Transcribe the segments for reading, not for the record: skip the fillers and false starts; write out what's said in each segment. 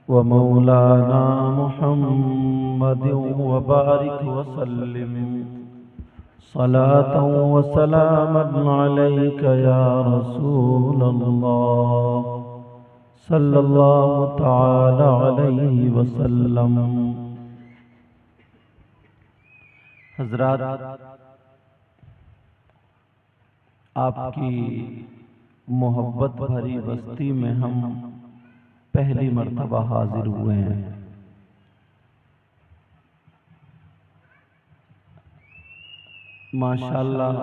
व मौलाना मुहम्मद व बारिक वसल्लिम सलातन व सलामन अलैका या रसूल अल्लाह सल्लल्लाहु तआला अलैहि वसल्लम। हज़रात, आपकी मोहब्बत भरी बस्ती में हम पहली मर्तबा हाजिर हुए हैं। माशाअल्लाह,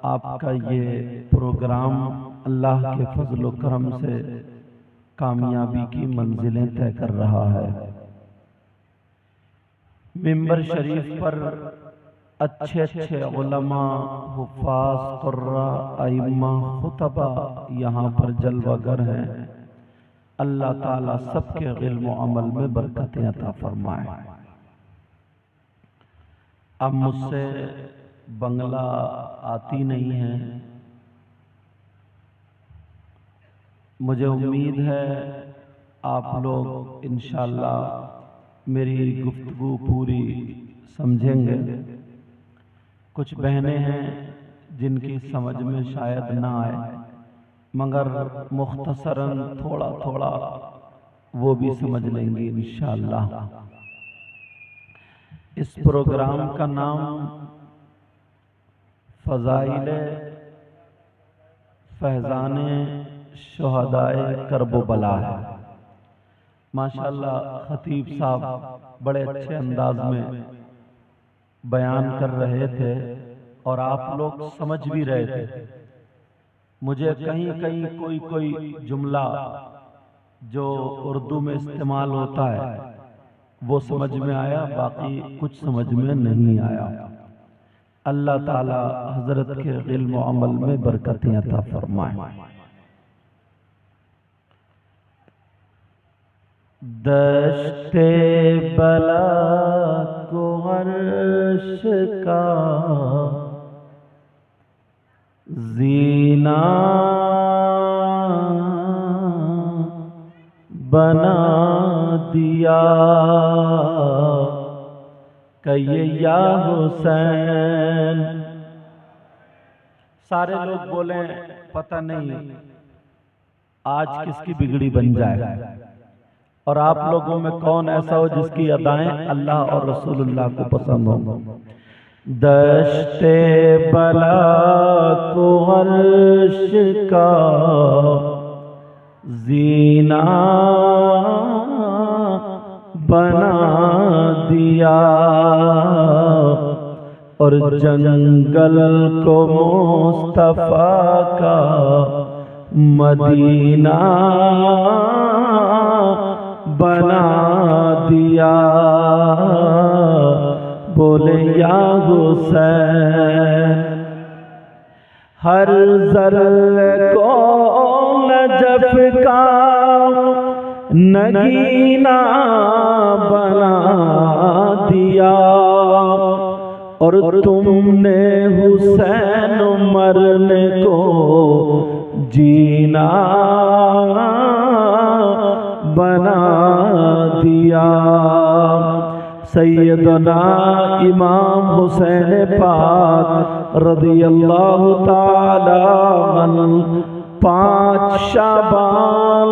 आपका ये प्रोग्राम अल्लाह के फजल व करम से कामयाबी की मंजिलें तय कर रहा है। मिंबर शरीफ पर अच्छे अच्छे उलमा, हुफ़ाज़, क़ुर्रा, अइम्मा, खुतबा यहाँ पर जलवागर हैं। अल्लाह ताला सबके इल्म व अमल में बरकतें अता फरमाए। अब मुझसे बंगला आती नहीं है। मुझे उम्मीद है आप लोग इंशाअल्लाह मेरी गुफ्तगू पूरी समझेंगे। कुछ बहनें हैं जिनकी समझ में शायद ना आए, मगर मुख्तसरन थोड़ा थोड़ा वो भी समझ लेंगी इंशाअल्लाह। इस प्रोग्राम का नाम फ़ज़ाइले फैज़ाने शुहदाए करबला है। माशाअल्लाह, खतीब साहब बड़े अच्छे अंदाज में बयान कर रहे थे और आप लोग समझ भी रहे थे। मुझे कहीं कहीं कोई कोई जुमला जो उर्दू में इस्तेमाल होता है वो समझ में आया, बाकी कुछ समझ में नहीं आया। अल्लाह ताला हजरत के इल्म व अमल में बरकतें अता फरमाए। दश्ते बला को अर्श का ज़ीना बना दिया कहिए या हुसैन। सारे लोग बोले पता नहीं आज किसकी बिगड़ी बन जाए, और आप लोगों में कौन ऐसा हो जिसकी अदाएं अल्लाह और रसूलुल्लाह को पसंद हो। दश्ते बला को अर्श का ज़ीना बना दिया और जंगल को मुस्तफा का मदीना बना दिया। बोले या हुसैन, हर ज़र्रे को नजफ का नगीना बना दिया और तुमने हुसैन मरने को जीना बना दिया। सैयदना इमाम हुसैन पाक रज़ियल्लाहु ताला अन्हु 5 शाबान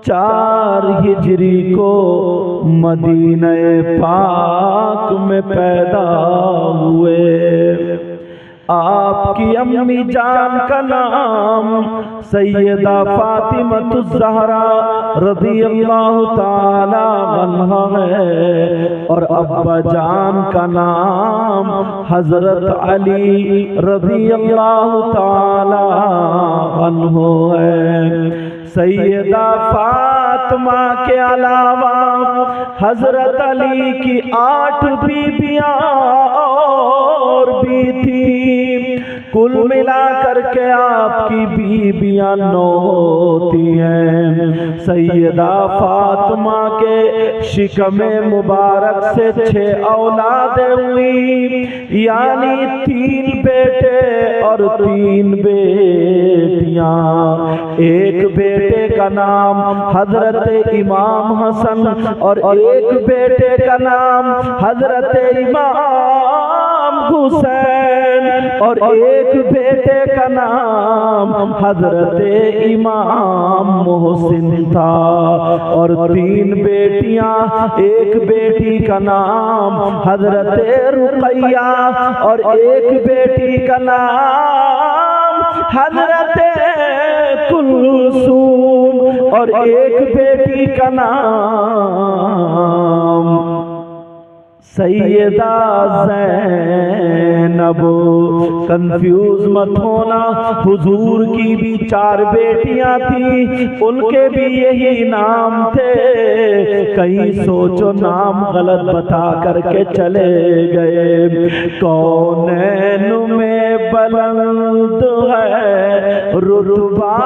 4 हिजरी को मदीने पाक में पैदा हुए। आपकी अम्मी जान का नाम सैयदा फातिमतुज़ ज़हरा रज़ियल्लाहु ताला अन्हा है और अब्बा जान का नाम हज़रत अली रज़ियल्लाहु ताला अन्हु है। सैयदा फातिमा के अलावा हज़रत अली की 8 बीबियां और भी थी। कुल मिला करके आपकी बीबियां 9 होती हैं। सैयदा फातिमा के शिकमे मुबारक से 6 औलादें हुई, यानी 3 बेटे और 3 बेटियां। एक बेटे का नाम हजरत इमाम हसन और एक बेटे का नाम हजरत इमाम हुसैन और एक बेटे का नाम हजरत इमाम मोहसिन था। और 3 बेटियां, एक बेटी का नाम हजरत रुकैया और एक बेटी का नाम हजरत कुलसूम और एक बेटी का नाम सैयदा ज़ैनब। कंफ्यूज मत होना, हुजूर की भी 4 बेटियां थी, उनके भी यही नाम थे। कहीं सोचो नाम गलत बता करके चले गए। कौनैन में बुलंद है रुतबा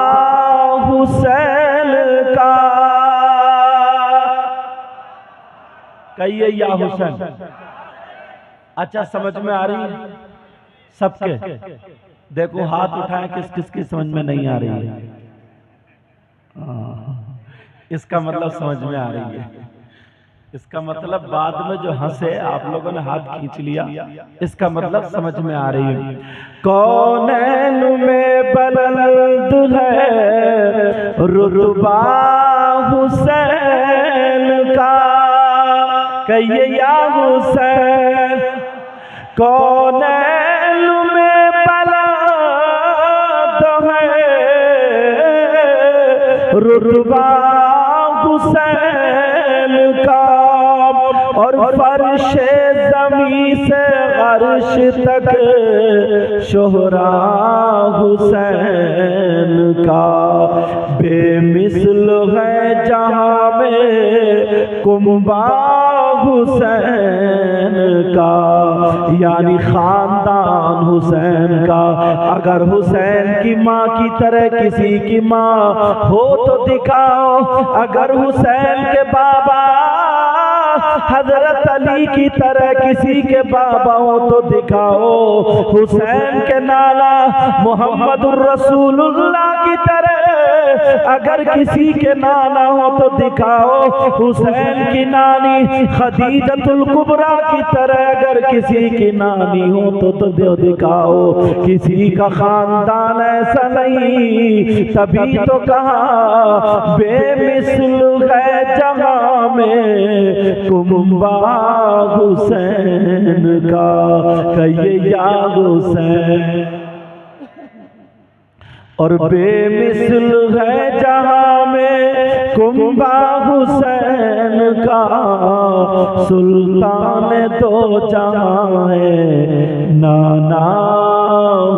हुसैन का, कहिए या हुसैन। अच्छा समझ में आ रही है सबके? देखो हाथ उठाएं किस किस की समझ में नहीं आ रही है। इसका मतलब समझ में आ रही है। इसका मतलब बाद में जो हंसे आप लोगों ने हाथ खींच लिया, इसका मतलब समझ में आ रही है। कौनैन में बुलंद है रुतबा हुसैन का, कहिए या हुसैन। कौनैन में बुलंद है रुतबा हुसैन का और फर्शे ज़मीं से अर्श तक शोहरा हुसैन का। बेमिसल है जहां में कुंबा हुसैन का, यानी खानदान हुसैन का। अगर हुसैन की माँ की तरह किसी की माँ हो तो दिखाओ, अगर हुसैन के बाबा हजरत अली की तरह किसी के बाबा हो तो दिखाओ, हुसैन के नाना मोहम्मदुर रसूलुल्लाह की तरह अगर किसी के नाना हो तो दिखाओ, हुसैन की नानी खदीजतुल कुबरा की तरह अगर किसी की नानी हो तो दिखाओ। किसी का खानदान ऐसा नहीं, तभी तो कहा बेमिसल है जहां में कुंबा हुसैन का, कहिए या हुसैन। और बेमिसल है जहां में कुंबा हुसैन का, सुल्तान दो जहां है नाना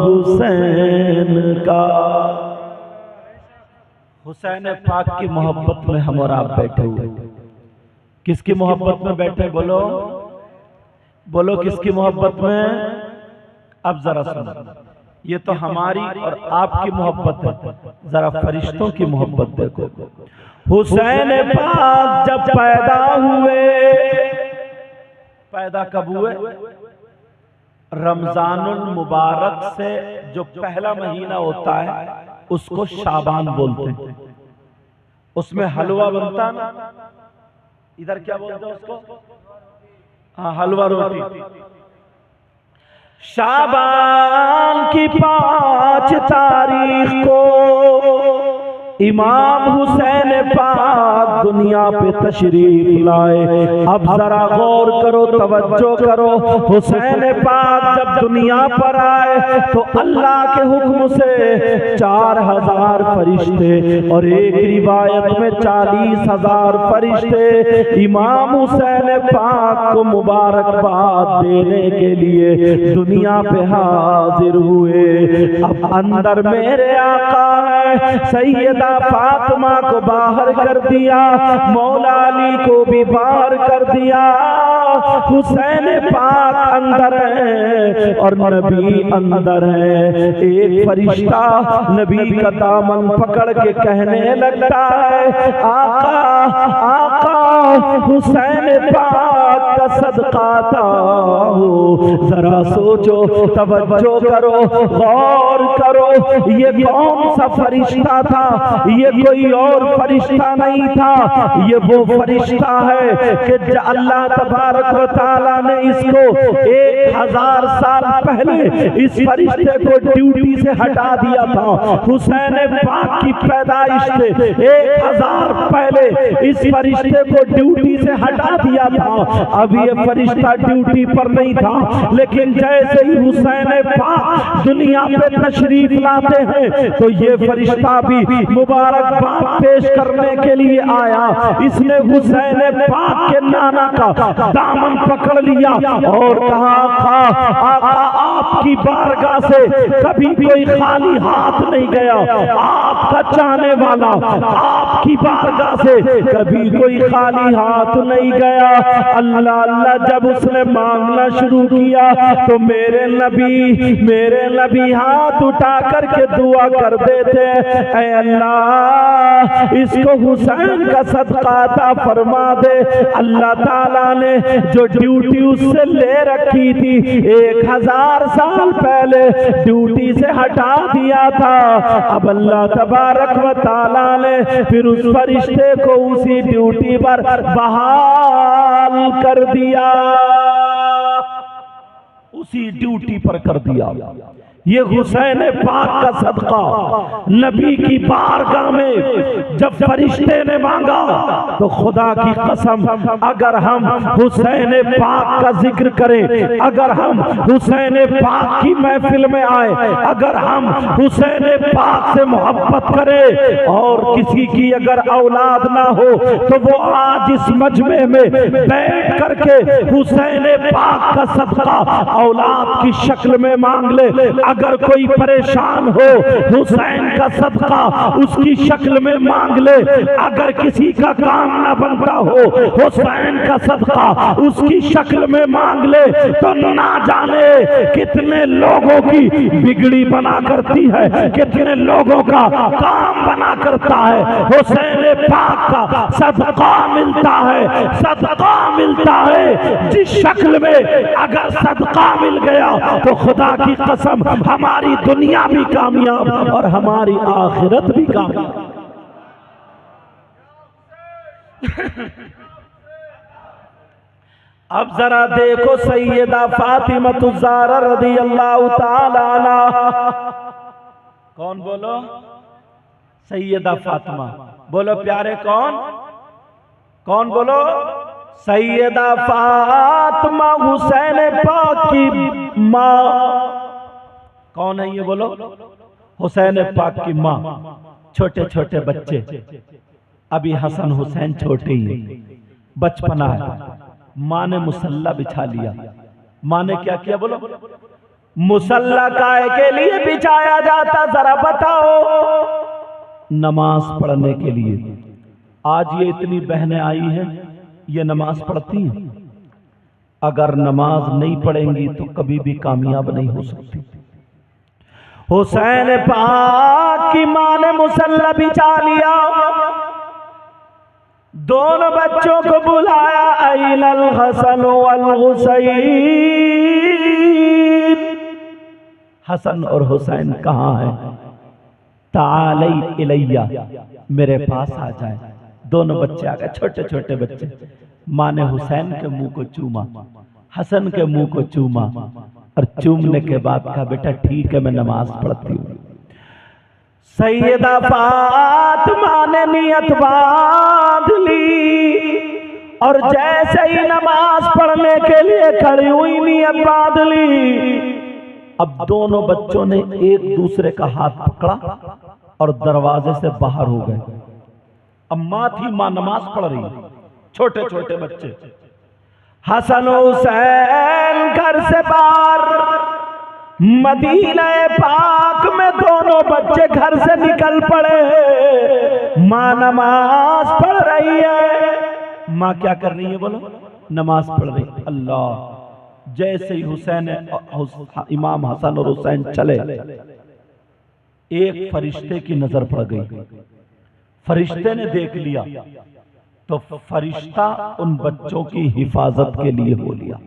हुसैन का। हुसैन पाक की मोहब्बत में हम और आप बैठे हुए। किसकी मोहब्बत में बैठे? बोलो बोलो किसकी मोहब्बत में? अब जरा सुनो, ये तो हमारी और आपकी मोहब्बत है, जरा फरिश्तों की मोहब्बत देखो। हुसैन पाक जब पैदा हुए, पैदा कब हुए? रमजानुल मुबारक से जो पहला महीना होता है उसको शाबान बोलते हैं। उसमें हलवा बनता है ना, इधर क्या बोलते हैं उसको? हाँ, हलवा रोटी। शाबान की 5 तारीख को इमाम हुसैन पाक दुनिया पे तशरीफ लाए। अब जरा गौर करो, तवज्जो करो। हुसैन पाक जब दुनिया पर आए तो अल्लाह के हुक्म से 4000 फरिश्ते और एक रिवायत में 40,000 फरिश्ते इमाम हुसैन पाक को मुबारकबाद देने के लिए दुनिया पे हाजिर हुए। अब अंदर मेरे आका है सैयदा फातिमा को बाहर कर दिया, मौला अली को भी बाहर कर दिया। हुसैन पाक अंदर है और नबी अंदर है। एक फरिश्ता नबी का दामन पकड़ के कहने लगता है, आका आका हुसैन पाक का सदका था। जरा सोचो, तवज्जो करो, गौर करो, ये कौन सा फरिश्ता था? ये कोई और फरिश्ता नहीं था, ये वो फरिश्ता है कि अल्लाह तबारक व तआला ने इसको 1000 साल पहले इस फरिश्ते को ड्यूटी से हटा दिया था। हुसैन पाक की पैदाइश से 1000 पहले इस फरिश्ते को ड्यूटी से हटा दिया था। अब ये फरिश्ता ड्यूटी पर नहीं था, लेकिन जैसे ही हुसैन पाक दुनिया पे तशरीफ लाते हैं तो ये फरिश्ता भी मुबारकबाद पेश करने के लिए आया। इसने हुसैन पाक के नाना का दामन पकड़ लिया और कहा, आका आपकी बारगाह से कभी कोई खाली हाथ नहीं गया, आपका चाहने वाला आपकी बारगाह से कभी कोई खाली हाथ नहीं गया। अल्लाह अल्लाह जब उसने मांगना शुरू किया तो मेरे नबी हाथ उठा करके दुआ कर देते, ऐ अल्लाह इसको हुसैन का सदका अता फरमा दे। अल्लाह ताला ने जो ड्यूटी उससे ले रखी थी 1000 साल पहले ड्यूटी से हटा दिया था, अब अल्लाह तबारक व तआला ने फिर उस फरिश्ते को उसी ड्यूटी पर बहाल कर दिया, उसी ड्यूटी पर कर दिया। ये हुसैन पाक का सदका नबी की बारगाह में जब फरिश्ते ने मांगा तो खुदा की कसम अगर हम हुसैन पाक का जिक्र करें, अगर हम हुसैन पाक की महफिल में आए, अगर हम हुसैन पाक से मोहब्बत करें और किसी की अगर औलाद ना हो तो वो आज इस मजमे में बैठ करके हुसैन पाक का सदका औलाद की शक्ल में मांग ले। अगर कोई परेशान हो हुसैन का सदका उसकी शक्ल में मांग ले। अगर किसी का काम ना बनता हो हुसैन का सदका उसकी शक्ल में मांग ले तो ना जाने कितने लोगों की बिगड़ी बना करती है, कितने लोगों का काम बना करता है। हुसैन पाक का सदका मिलता है, सदका मिलता है। जिस शक्ल में अगर सदका मिल गया तो खुदा की कसम हमारी दुनिया भी कामयाब और हमारी आखिरत भी कामयाब। अब जरा देखो सैयदा फातिमा ज़हरा रज़ियल्लाहु ताला अन्हा, कौन बोलो? सैयदा फातिमा बोलो प्यारे, कौन कौन बोलो? सैयदा फातिमा हुसैन पाक की माँ। कौन है ये बोलो? हुसैन पाक की माँ। छोटे छोटे बच्चे, अभी हसन हुसैन छोटे ही बचपना है, माँ ने मुसल्ला बिछा लिया। माँ ने क्या किया बोलो? मुसल्ला काहे के लिए बिछाया जाता जरा बताओ? नमाज पढ़ने के लिए। आज ये इतनी बहनें आई हैं, ये नमाज पढ़ती हैं? अगर नमाज नहीं पढ़ेंगी तो कभी भी कामयाब नहीं हो सकती। हुसैन पाक की माँ ने मुसल्ला बिछा लिया, दोनों बच्चों को बुलाया, अइनल हसन वल हुसैन, हसन और हुसैन कहाँ हैं? तालई इलैया, मेरे पास आ जाए। दोनों बच्चे आ गए, छोटे छोटे बच्चे। माँ ने हुसैन के मुंह को चूमा, हसन के मुंह को चूमा और चूमने के बाद कहा बेटा ठीक है मैं नमाज पढ़ती हूँ। सैयदा फातिमा ने नियत बांध ली और जैसे ही नमाज पढ़ने के लिए खड़ी हुई, नियत बांध ली। अब दोनों बच्चों ने एक दूसरे का हाथ पकड़ा और दरवाजे से बाहर हो गए। अब माँ थी, माँ नमाज पढ़ रही, छोटे छोटे बच्चे। हसन हुसैन घर से बाहर मदीना पाक में दोनों बच्चे घर से निकल पड़े। माँ नमाज पढ़ रही है। माँ क्या कर रही है बोलो? नमाज पढ़ रही। अल्लाह, जैसे ही हुसैन इमाम हसन और हुसैन चले, एक फरिश्ते की नजर पड़ गई। फरिश्ते ने देख लिया तो फरिश्ता उन बच्चों की हिफाजत के लिए हो लिया,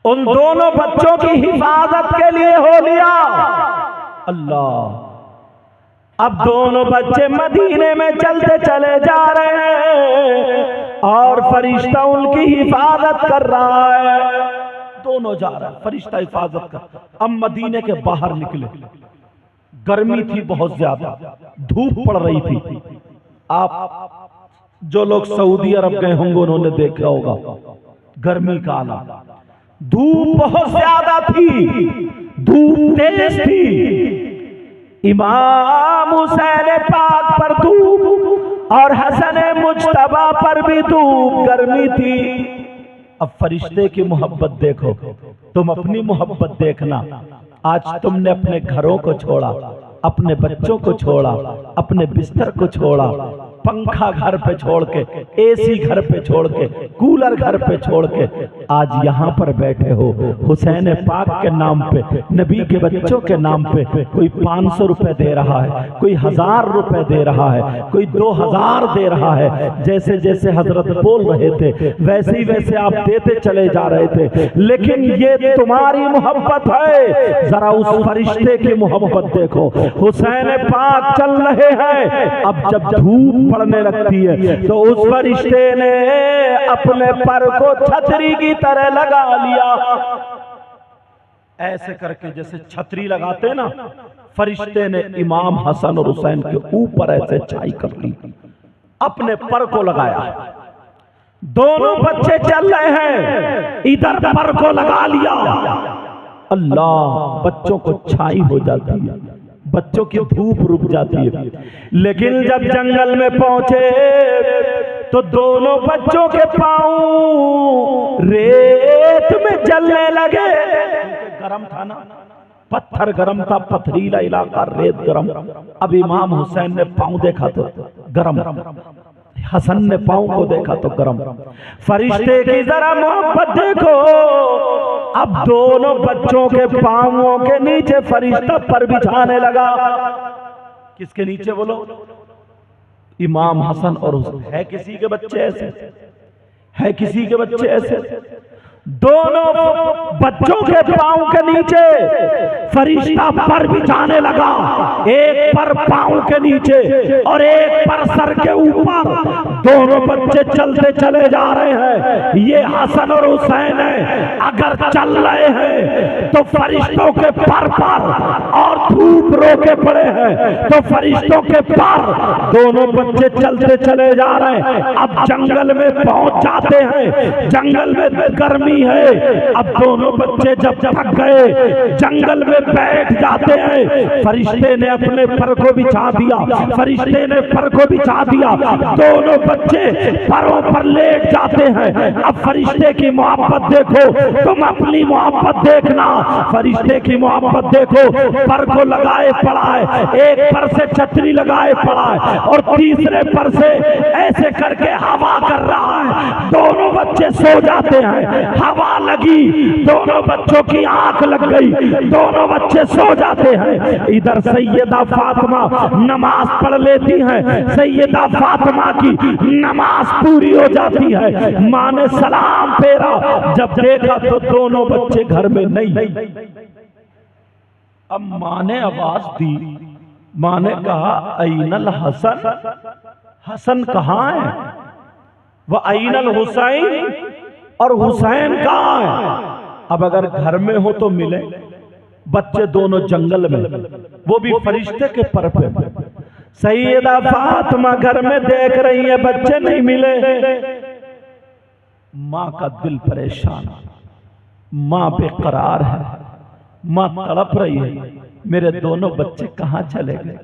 उन दोनों बच्चों की हिफाजत के लिए हो लिया। अल्लाह, अब दोनों बच्चे मदीने में चलते चले जा रहे हैं और फरिश्ता उनकी हिफाजत कर रहा है। दोनों जा रहे हैं, फरिश्ता हिफाजत कर। अब मदीने के बाहर निकले, गर्मी थी बहुत ज्यादा, धूप पड़ रही थी। आप जो लोग सऊदी अरब गए होंगे उन्होंने देखा होगा गर्मी का आलम। धूप बहुत ज्यादा थी, धूप तेज थी। इमाम हुसैन पाक पर धूप और हसन मुज्तबा पर भी धूप, गर्मी थी। अब फरिश्ते की मोहब्बत देखो, तुम अपनी मोहब्बत देखना। आज तुमने अपने घरों को छोड़ा, अपने बच्चों को छोड़ा, अपने बिस्तर को छोड़ा, पंखा घर पे छोड़ के, एसी घर पे छोड़ के, कूलर घर पे छोड़ के आज यहाँ पर बैठे हो। हुसैन पाक के नाम पे, नबी के बच्चों के नाम पे कोई 500 रुपए दे रहा है, कोई 1000 रुपए दे रहा है, कोई 2000 दे रहा है। जैसे जैसे हजरत बोल रहे थे वैसे ही वैसे आप देते चले जा रहे थे। लेकिन ये तुम्हारी मोहब्बत है, जरा उस फरिश्ते की मोहब्बत देखो। हुसैन पाक चल रहे हैं, अब जब धूप पड़ने लगती है तो उस फरिश्ते ने अपने पर को छतरी की तरह लगा लिया। ऐसे करके जैसे छतरी लगाते ना, फरिश्ते ने इमाम हसन और हुसैन के ऊपर ऐसे छाई कर ली, अपने पर को लगाया। दोनों बच्चे चल रहे हैं, इधर पर को लगा लिया। अल्लाह, बच्चों को छाई हो जाती है, बच्चों की धूप रुक जाती है। लेकिन जब जंगल में पहुंचे तो दोनों बच्चों के पांव रेत में जलने लगे। गरम था ना, पत्थर गरम था, पथरीला इलाका, रेत गरम। अब इमाम हुसैन ने पांव देखा तो गरम, हसन ने पांव को देखा तो गरम। फरिश्ते की जरा मोहब्बत देखो, अब दोनों बच्चों के पांवों के नीचे फरिश्ता पर बिछाने लगा। किसके नीचे बोलो? इमाम हसन और हुसैन। है किसी के बच्चे ऐसे? है किसी के बच्चे ऐसे? दोनों बच्चों के पांव के नीचे फरिश्ता पर बिछाने लगा, एक पर पांव के नीचे और एक पर सर के ऊपर। दोनों बच्चे चलते चले जा रहे हैं। ये हसन और हुसैन है, अगर चल रहे हैं तो फरिश्तों के पर और धूप रोके पड़े हैं तो फरिश्तों के पर। दोनों बच्चे चलते चले जा रहे हैं। अब जंगल में पहुंच जाते हैं, जंगल में गर्मी है। अब दोनों बच्चे जब थक गए जंगल में बैठ जाते हैं। फरिश्ते ने अपने पर को बिछा दिया, फरिश्ते ने पर को बिछा दिया। दोनों बच्चे परों पर लेट जाते हैं। अब फरिश्ते की मोहब्बत देखो, तुम अपनी मोहब्बत देखना। फरिश्ते की मोहब्बत देखो, पर को लगाए पड़ा है, एक पर से छतरी लगाए पड़ा है और तीसरे पर से ऐसे करके हवा कर रहा है। दोनों बच्चे सो जाते हैं, हवा लगी, दोनों बच्चों की आंख लग गई, दोनों बच्चे सो जाते हैं। इधर सैयदा फातिमा नमाज पढ़ लेती हैं। सैयदा फातिमा की नमाज पूरी हो जाती है। माँ ने सलाम फेरा, जब देखा तो दोनों बच्चे घर में नहीं। अब माँ ने आवाज दी, माँ ने कहा ऐनल हसन, हसन कहाँ है? वह ऐनल हुसैन, और हुसैन कहाँ है? अब अगर घर में हो तो मिले। बच्चे दोनों जंगल में, वो भी फरिश्ते के पर पे। सैयदा फातिमा घर में देख रही है, बच्चे नहीं मिले। माँ का दिल परेशान, माँ बेकरार है, माँ तड़प रही है। मेरे दोनों बच्चे कहाँ चले गए?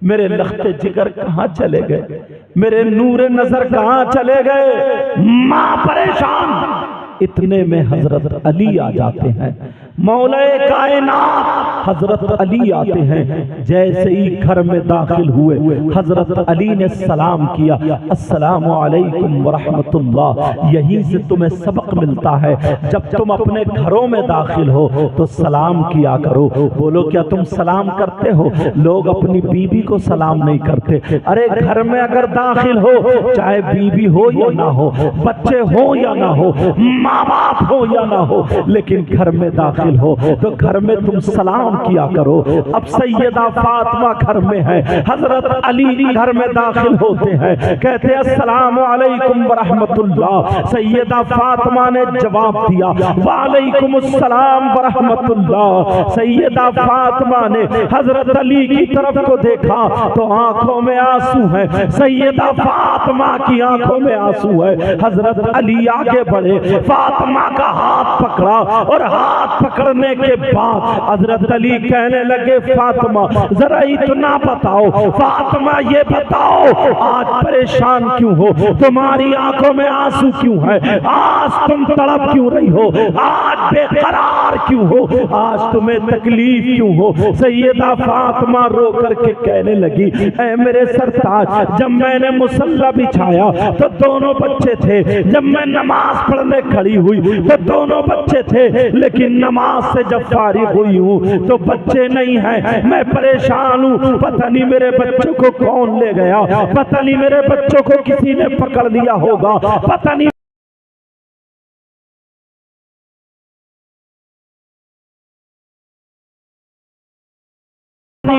मेरे लख्ते जिगर कहाँ चले गए? मेरे नूरे नजर कहाँ चले गए? माँ परेशान। इतने में हजरत अली आ जाते हैं। मौलाए कायनात हजरत अली आते हैं। जैसे ही घर में दाखिल हुए हजरत अली ने सलाम किया, अस्सलामु अलैकुम व रहमतुल्लाह। यहीं से तुम्हें सबक मिलता है, जब तुम अपने घरों में दाखिल हो तो सलाम किया करो। बोलो क्या तुम सलाम करते हो? लोग अपनी बीबी को सलाम नहीं करते। अरे घर में अगर दाखिल हो, चाहे बीबी हो या ना हो, बच्चे हो या ना हो, माँ बाप हो या ना हो, लेकिन घर में दाखिल हो तो घर में तुम सलाम किया करो। अब सैयदा फातिमा घर में है, हजरत अली घर में दाखिल होते हैं, कहते हैं अस्सलामु अलैकुम व रहमतुल्लाह। सैयदा फातिमा ने जवाब दिया वालेकुम अस्सलाम व रहमतुल्लाह। सैयदा फातिमा ने हजरत अली की तरफ को देखा तो आंखों में आंसू है, सैयदा फातिमा की आंखों में आंसू है। हजरत अली आगे बढ़े, फातिमा का हाथ पकड़ा और हाथ पकड़ने के बाद हजरत अली कहने लगे फातिमा जरा इतना बताओ, फातिमा ये बताओ आज परेशान क्यों हो? तुम्हारी आंखों में आंसू क्यों है? आज तुम तड़प क्यों रही हो? आज बेकरार क्यों हो? आज तुम्हें तकलीफ क्यों हो? सैयदा फातिमा रो करके कहने लगी ऐ मेरे सरताज, जब मैंने मुसल्ला बिछाया तो दोनों बच्चे थे, जब मैं नमाज पढ़ने खड़ी हुई तो दोनों बच्चे थे, लेकिन नमाज से जब फारिग हुई हूँ तो बच्चे नहीं है। मैं परेशान हूँ, पता नहीं मेरे बच्चों को कौन ले गया, पता नहीं मेरे बच्चों को किसी ने पकड़ लिया होगा, पता नहीं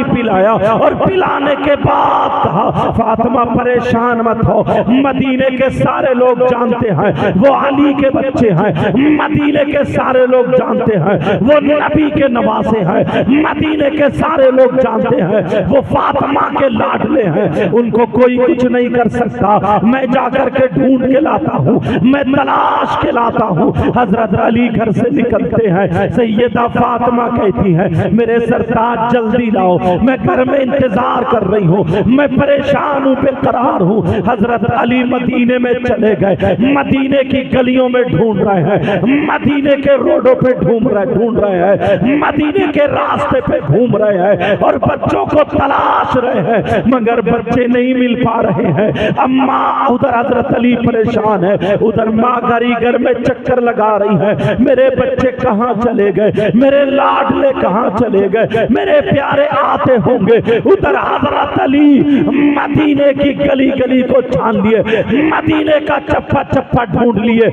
पिलाया। और पिलाने के बाद कहा फातिमा परेशान मत हो, मदीने के सारे लोग जानते हैं वो अली के बच्चे हैं, मदीने के सारे लोग जानते हैं वो नबी के नवासे हैं, मदीने के सारे लोग जानते हैं वो फातिमा के लाडले हैं, उनको कोई कुछ नहीं कर सकता। मैं जाकर के ढूंढ के लाता हूँ, मैं तलाश के लाता हूँ। हजरत अली घर से निकलते हैं, सैयदा फातिमा कहती है मेरे सरताज जल्दी लाओ, मैं घर में इंतजार कर रही हूँ, मैं परेशान हूँ, बेकरार हूँ। हजरत अली मदीने में चले गए, मदीने की गलियों में ढूंढ रहे हैं, मदीने के रोडों पे ढूंढ रहे हैं, मदीने के रास्ते पे घूम रहे हैं और बच्चों को तलाश रहे हैं, मगर बच्चे नहीं मिल पा रहे हैं। अम्मा उधर हजरत अली परेशान है, उधर माँ घर में चक्कर लगा रही है, मेरे बच्चे कहाँ चले गए, मेरे लाडले कहाँ चले गए, मेरे प्यारे आते होंगे। उधर हजरत अली मदीने की गली गली को छान लिए, मदीने का चप्पा चप्पा ढूंढ लिए,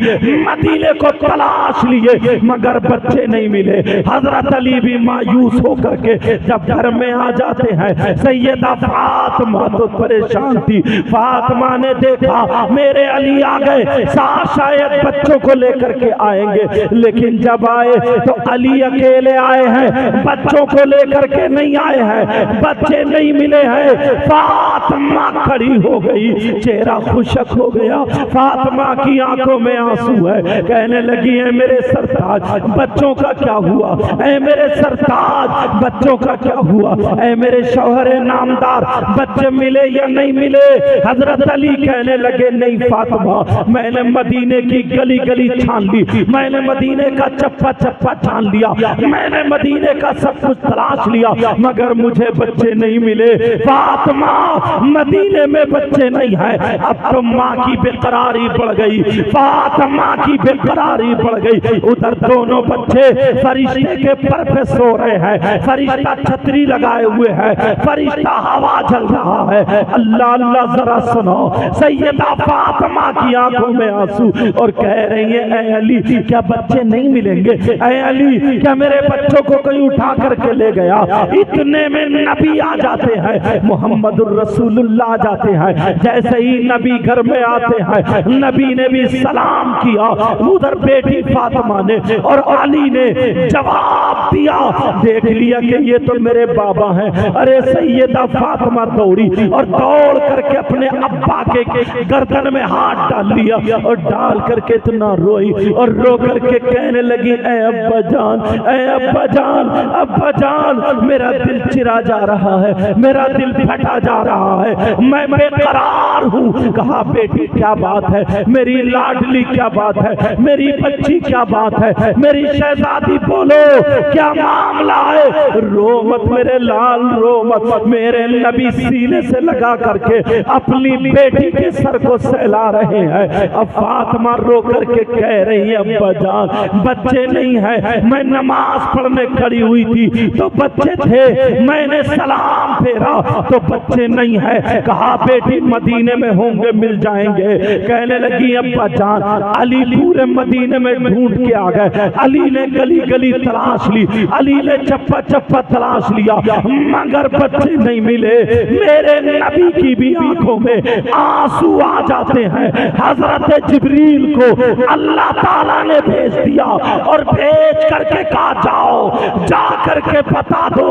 मदीने को तलाश लिए, मगर बच्चे नहीं मिले। हजरत अली भी मायूस होकर के जब घर में आ जाते हैं, सैयदा फातिमा तो परेशान थी। फातिमा ने देखा मेरे अली आ गए, शायद बच्चों को लेकर के आएंगे, लेकिन जब आए तो अली अकेले आए हैं, बच्चों को लेकर के नहीं आए हैं, बच्चे नहीं मिले हैं। फातिमा खड़ी हो गई, चेहरा खुशक हो गया, फातिमा की आंखों में आंसू है, कहने लगी है मेरे सरताज बच्चों का क्या हुआ, ऐ मेरे सरताज बच्चों का क्या हुआ, ऐ मेरे शौहर नामदार बच्चे मिले या नहीं मिले? हजरत अली कहने लगे नहीं फातिमा, मैंने मदीने की गली गली छान ली, मैंने मदीने का चप्पा चप्पा छान लिया, मैंने मदीने का सब कुछ तलाश लिया, मगर मुझे बच्चे नहीं मिले। फातिमा मदीने में बच्चे नहीं है, अब तो माँ की बेकरारी बढ़ गई, फातिमा की बेकरारी बढ़ गई। उधर दोनों बच्चे फरिश्ते के पर पे सो रहे हैं, फरिश्ता छतरी लगाए हुए है, फरिश्ता हवा चल रहा है। अल्लाह अल्लाह जरा सुनो, सैयदा फातिमा की आंखों में आंसू और कह रही है ऐ अली क्या बच्चे नहीं मिलेंगे, ऐ अली क्या मेरे बच्चों को कोई उठा करके ले गया? इतने में नबी आ जाते हैं, मोहम्मदुर रसूलुल्लाह आ जाते हैं। जैसे ही नबी घर में आते हैं, नबी ने भी सलाम किया, उधर बेटी फातिमा ने और अली ने जवाब दिया, देख लिया कि ये तो मेरे बाबा हैं। अरे सैयदा फातिमा दौड़ी और दौड़ करके अपने अब्बा के गर्दन में हाथ डाल लिया और डाल करके इतना रोई और रो करके कहने लगी ऐ अब्बा जान, ऐ अब्बा जान, अब्बा जान, मेरा दिल चिरा जा रहा है, मेरा दिल फटा जा रहा है, मैं बेकरार हूँ। कहा बेटी क्या बात है, मेरी लाडली क्या बात है, मेरी बच्ची क्या बात है, मेरी शहजादी बोलो क्या मामला है। रो मत मेरे लाल, रो मत। मेरे नबी सीने से लगा करके अपनी बेटी के सर को सहला रहे हैं। अब फातिमा रो करके कह रही है अब्बा जान बच्चे नहीं है, मैं नमाज पढ़ने खड़ी हुई थी तो बच्चे थे, मैंने सलाम फेरा तो बच्चे नहीं है। कहा बेटी मदीने में होंगे, मिल जाएंगे। कहने लगी अब्बा जान अली पूरे मदीने में ढूंढ के आ गए, अली ने गली गली तलाश ली, अली ने चप्पा चप्पा तलाश लिया, मगर बच्चे नहीं मिले। मेरे नबी की भी आंखों में आंसू आ जाते हैं। हजरत जिब्रील को अल्लाह ताला ने भेज दिया और भेज करके कहा जाओ, जा करके बता दो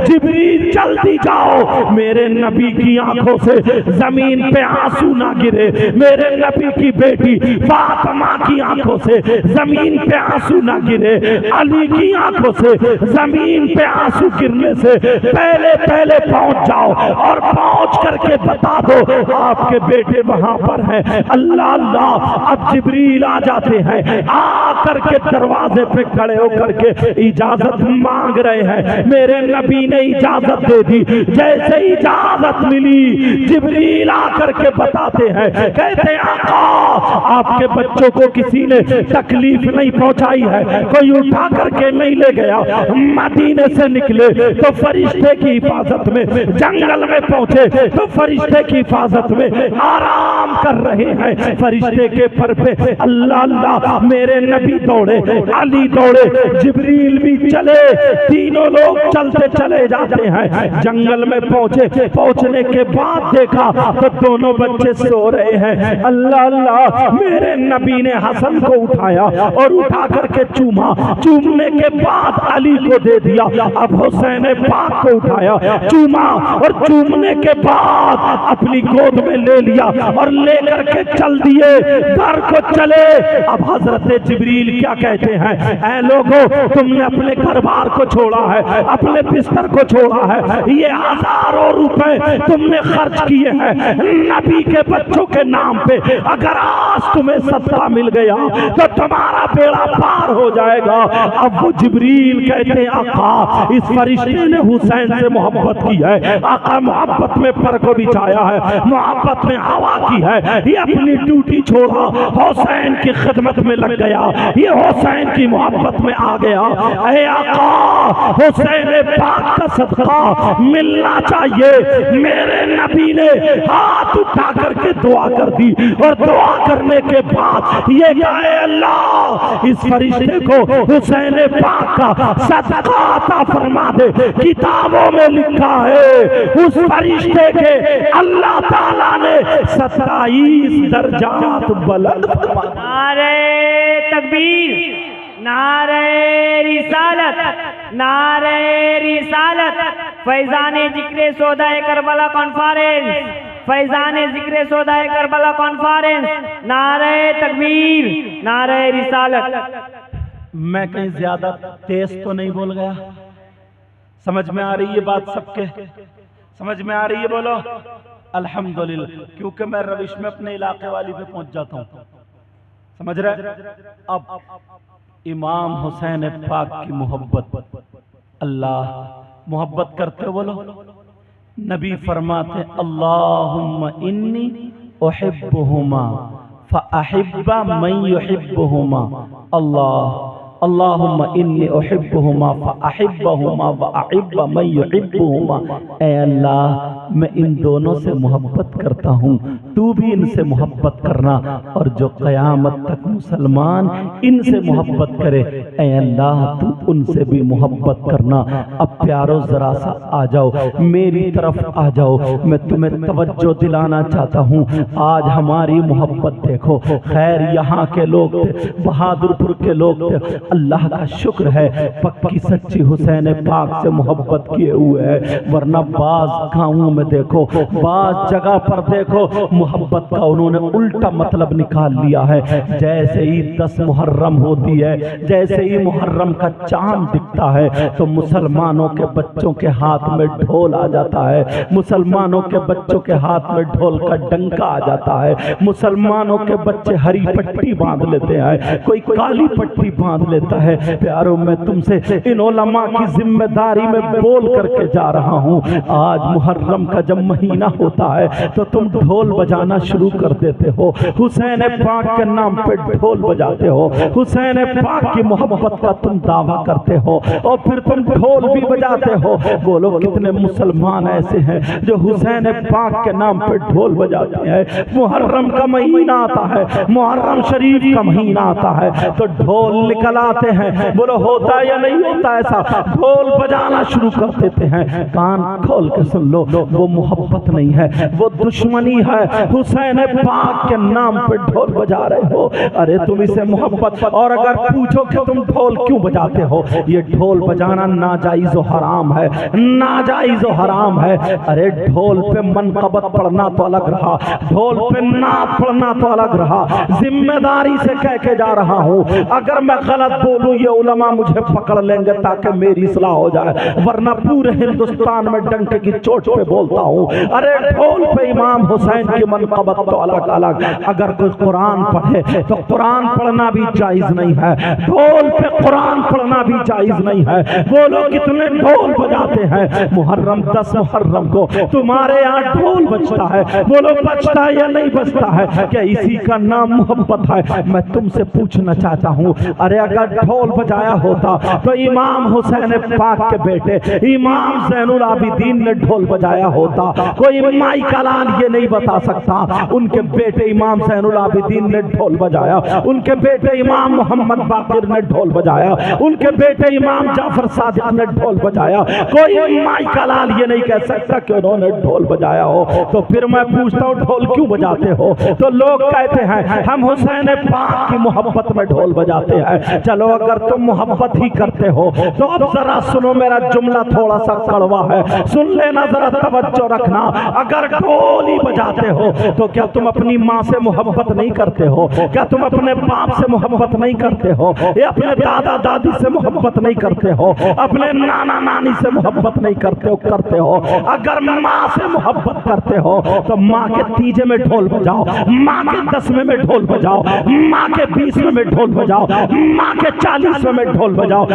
जिब्रील जल्दी जाओ, मेरे नबी की आंखों से जमीन पे आंसू ना गिरे, मेरे नबी की बेटी फातिमा की आंखों से जमीन पे आंसू ना गिरे, अली की आंखों से जमीन पे आंसू गिरने से पहले पहले पहुंच जाओ और पहुंच करके बता दो आपके बेटे वहां पर हैं। अल्लाह अल्लाह। अब जिब्रील आ जाते हैं, आ करके दरवाजे पे खड़े होकर के इजाजत मांग रहे हैं। मेरे नबी ने इजाजत दे दी। जैसे इजाजत मिली जिब्रील आकर के बताते हैं, कहते हैं आका आपके बच्चों को किसी ने तकलीफ नहीं पहुंचाई है, कोई उठा करके नहीं ले गया। मदीने से निकले तो फरिश्ते की हिफाजत में, जंगल में पहुंचे तो फरिश्ते की हिफाजत में आराम कर रहे हैं। फरिश्ते के पर पे अल्लाह अल्लाह। मेरे नबी दौड़े, अली दौड़े, जिब्रील भी चले, तीनों लोग चलते चले जाते हैं। जंगल में पहुंचे, पहुंचने के बाद देखा तो दोनों बच्चे सो रहे हैं। अल्लाह अल्लाह। मेरे नबी ने हसन को उठाया और उठा करके चूमा, चूमने के बाद अली को दे दिया। अब हुसैन पाक को उठाया, चूमा और चूमने के बाद अपनी गोद में ले लिया और लेकर के चल दिए, घर को चले। अब हजरत जिब्रील क्या कहते हैं, ऐ लोगों तुमने अपने घर बार को छोड़ा है, अपने बिस्तर को छोड़ा है, ये हजारों रुपए तुमने खर्च किए हैं नबी के बच्चों के नाम पे, अगर आज तुम्हें सदका मिल गया तो तुम्हारा बेड़ा पार हो जाएगा। अब वो जिब्रील कहते हैं आका इस फरिश्ते ने हुसैन से मोहब्बत की है, आका मोहब्बत में पर को बिछाया है, मोहब्बत में हवा की है, ये अपनी ड्यूटी छोड़ा हुसैन की खिदमत में लग गया, ये हुसैन की मोहब्बत में आ गया। ऐ आका हुसैन पाक का सदका मिलना चाहिए। मेरे नबी ने हाथ उठा करके दुआ कर दी और दुआ करने के बाद ये कहे अल्लाह इस फरिश्ते को हुसैन पाक का सदका अता फरमा दे। किताबों में लिखा है उस फरिश्ते के अल्लाह ताला ने 27 दर्जात बुलंद फरमा। नारे तकबीर, नारे रिसालत, नारे रिसालत। फैजाने जिक्रे सौदाए करबला कॉन्फ्रेंस, फैजाने जिक्रे सौदाए करबला कॉन्फ्रेंस। नारे तकबीर, नारे रिसालत। मैं कहीं ज्यादा तेज तो नहीं बोल गया? समझ में आ रही है बात सबके? समझ में आ रही है? बोलो अल्हम्दुलिल्लाह। क्योंकि मैं रविश में अपने इलाके वाली पे पहुंच जाता हूं, समझ रहे? अब इमाम हुसैन पाक की मोहब्बत, अल्लाह मोहब्बत करते बोलो। नबी फरमाते अल्लाहुम्मा इन्नी उहिब्बुहुमा फअहिब्बा मन युहिब्बुहुमा। अल्लाह अल्लाहुम्मा इन्नी उहिब्बुहुमा फअहिब्बहुमा वअहिब्बा मन युहिब्बुहुमा। ऐ अल्लाह मैं इन दोनों से मोहब्बत करता हूँ, तू भी इनसे मोहब्बत करना और जो क़यामत तक मुसलमान इनसे मोहब्बत करे ऐ अल्लाह तू उनसे भी मोहब्बत करना। अब प्यारो जरा सा आ जाओ, मेरी तरफ आ जाओ, मैं तुम्हें तवज्जो दिलाना चाहता हूँ। आज हमारी मोहब्बत देखो। खैर यहाँ के लोग थे, बहादुरपुर के लोग थे, अल्लाह का शुक्र है पक्की सच्ची हुसैन पाक से मोहब्बत किए हुए है, वरना बाज गाँवों में देखो, बाज जगह पर देखो, मोहब्बत का उन्होंने उल्टा मतलब निकाल लिया है। जैसे ही 10 मुहर्रम होती है, जैसे ही मुहर्रम का चांद दिखता है तो मुसलमानों के बच्चों के हाथ में ढोल आ जाता है, मुसलमानों के बच्चों के हाथ में ढोल का डंका आ जाता है, मुसलमानों के बच्चे हरी पट्टी बांध लेते हैं, कोई काली पट्टी बांध लेता है। प्यारों मैं तुमसे इन उलमा की जिम्मेदारी में बोल करके जा रहा हूँ, आज मुहर्रम का जब महीना होता है तो तुम ढोल बजाना शुरू कर देते हो, हुसैन पाक के नाम पे ढोल बजाते हो, हुसैन पाक की मोहब्बत का तुम दावा करते हो और फिर तुम ढोल भी बजाते हो। बोलो कितने मुसलमान ऐसे हैं जो हुसैन पाक के नाम पे ढोल बजाते हैं। मुहर्रम का महीना आता है, मुहर्रम शरीफ का महीना आता है तो ढोल निकल आते हैं। बोलो होता या नहीं होता ऐसा? ढोल बजाना शुरू कर देते हैं। कान खोल के सुन लो, वो मोहब्बत नहीं है, वो दुश्मनी है। हुसैन पाक के नाम पे ढोल बजा रहे हो, अरे तुम इसे मोहब्बत, और अगर पूछो कि तुम ढोल क्यों बजाते हो, ये ढोल बजाना नाजायज और हराम है, नाजायज और हराम है। अरे ढोल पे मनकबत पढ़ना तो अलग रहा, ढोल पे नात पढ़ना तो अलग रहा। जिम्मेदारी से कह के जा रहा हूँ, अगर मैं गलत बोलूं ये उलमा मुझे पकड़ लेंगे ताकि मेरी इस्लाह हो जाए, वरना पूरे हिंदुस्तान में डंके की चोट पे बोलता हूँ। अरे ढोल पे इमाम हुसैन की मनकबत तो अलग अलग, अगर कोई कुरान पढ़े तो कुरान पढ़ना भी जायज नहीं है, ढोल पे कुरान पढ़ना भी जायज नहीं है। बोलो कितने ढोल बजाते हैं? मुहर्रम 10 मुहर्रम को तुम्हारे यहाँ ढोल बजता है, बोलो बजता है या नहीं बजता है? क्या इसी का नाम मोहब्बत है? मैं तुमसे पूछना चाहता हूँ, अरे अगर ढोल बजाया होता तो इमाम हुसैन पाक के बेटे इमाम ज़ैनुल आबिदीन ने ढोल बजाया होता। कोई माई का लाल ये नहीं बता सकता उनके बेटे इमाम ज़ैनुल आबिदीन ने ढोल बजाया, उनके बेटे इमाम मोहम्मद बाकिर ने ढोल बजाया, उनके बेटे इमाम जाफर सादिक ने ढोल बजाया। कोई माई का लाल ये नहीं कह सकता कि उन्होंने ढोल बजाया हो। तो फिर मैं पूछता हूँ ढोल क्यों बजाते हो? तो लोग कहते हैं हम हुसैन पाक की मोहब्बत में ढोल बजाते हैं। चलो अगर तुम मोहब्बत ही करते हो तो अब जरा सुनो, मेरा जुमला थोड़ा सा कड़वा है, सुन लेना, जरा तवज्जो रखना। अगर ढोल ही बजाते हो तो क्या तुम अपनी माँ से मोहब्बत नहीं करते हो? क्या तुम अपने बाप से मोहब्बत नहीं करते हो? या अपने दादा दादी से मोहब्बत नहीं करते हो? अपने नाना नानी से मोहब्बत नहीं करते हो? करते हो। अगर माँ से मोहब्बत करते हो तो माँ के तीजे में ढोल बजाओ, माँ के 10वें में ढोल बजाओ, माँ के 20वें में ढोल बजाओ, माँ के 40वें में ढोल बजाओ,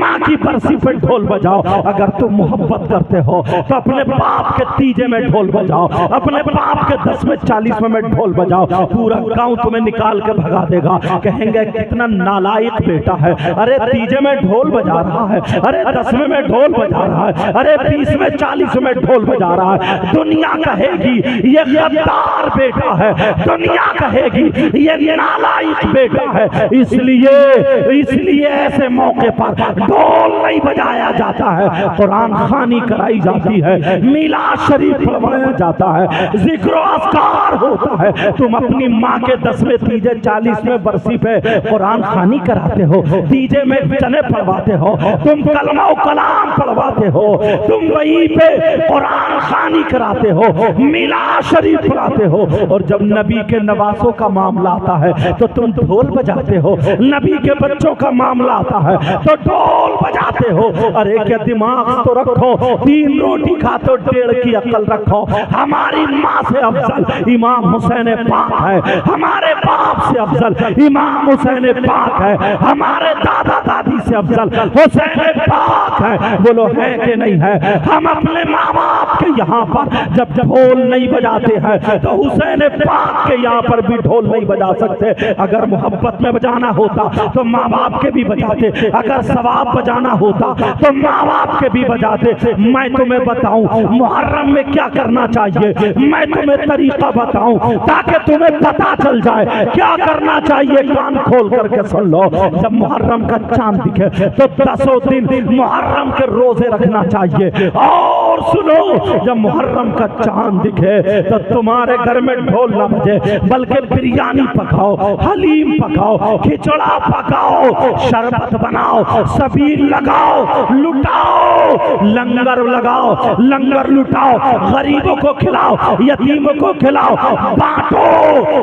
माँ की बरसी पे ढोल बजाओ। अगर तुम मोहब्बत करते हो तो अपने बाप के तीजे में ढोल बजाओ, अपने बाप के 10वें 40वें में ढोल बजाओ। पूरा गांव तुम्हें निकाल के भगा देगा, कहेंगे कितना नालायक बेटा है। अरे तीजे में ढोल बजा रहा है, अरे 10वें में ढोल बजा रहा है, अरे 20वें 40वें में ढोल बजा रहा है। दुनिया कहेगी ये गद्दार बेटा है, दुनिया कहेगी ये नालायक बेटा है। इसलिए ऐसे मौके पर ढोल नहीं बजाया जाता है, कुरान खानी कराई जाती है, मिलाद शरीफ पढ़वाया जाता है, जिक्र अस्कार होता है। तुम अपनी माँ के 10वें तीजे 40वें बरसी पे कुरान खानी कराते हो, तीजे में चने पढ़वाते हो, तुम कलमा कलाम पढ़वाते हो, तुम वहीं पे कुरान खानी कराते हो, मिलाद शरीफ पढ़ाते हो। और जब नबी के नवासों का मामला आता है तो तुम ढोल बजाते हो, नबी के बच्चों का मामला आता है तो ढोल बजाते हो। अरे क्या दिमाग तो रखो, 3 रोटी खाते हो, 1.5 की अकल रखो। हमारी माँ से अफजल इमाम हुसैन पाक है, हमारे बाप से अफजल इमाम हुसैन पाक है, हमारे दादा दादी से अफजल हुसैन पाक है। बोलो है कि नहीं है? हम अपने माँ बाप के यहाँ पर जब ढोल नहीं बजाते हैं तो हुसैन पाक के यहाँ पर भी ढोल नहीं बजा सकते। अगर मोहब्बत में बजाना होता तो माँ बाप के भी बजाते, अगर सवाब बजाना होता तो माँ बाप के भी बजाते। मैं तुम्हें बताऊं मुहर्रम में क्या करना चाहिए, मैं तुम्हें तरीका बताऊं ताकि तुम्हें पता चल जाए क्या करना चाहिए। कान खोल करके सुन लो, जब मुहर्रम का चांद दिखे तो 10 दिन मुहर्रम के रोजे रखना चाहिए और और सुनो, जब मुहर्रम का चांद दिखे तो तुम्हारे घर में ढोल न बजे, बल्कि बिरयानी पकाओ, हलीम पकाओ, खिचड़ा पकाओ, शरबत बनाओ, सबील लगाओ, लुटाओ, लंगर लगाओ, लंगर लुटाओ, गरीबों को खिलाओ, यतीमों को खिलाओ, बांटो।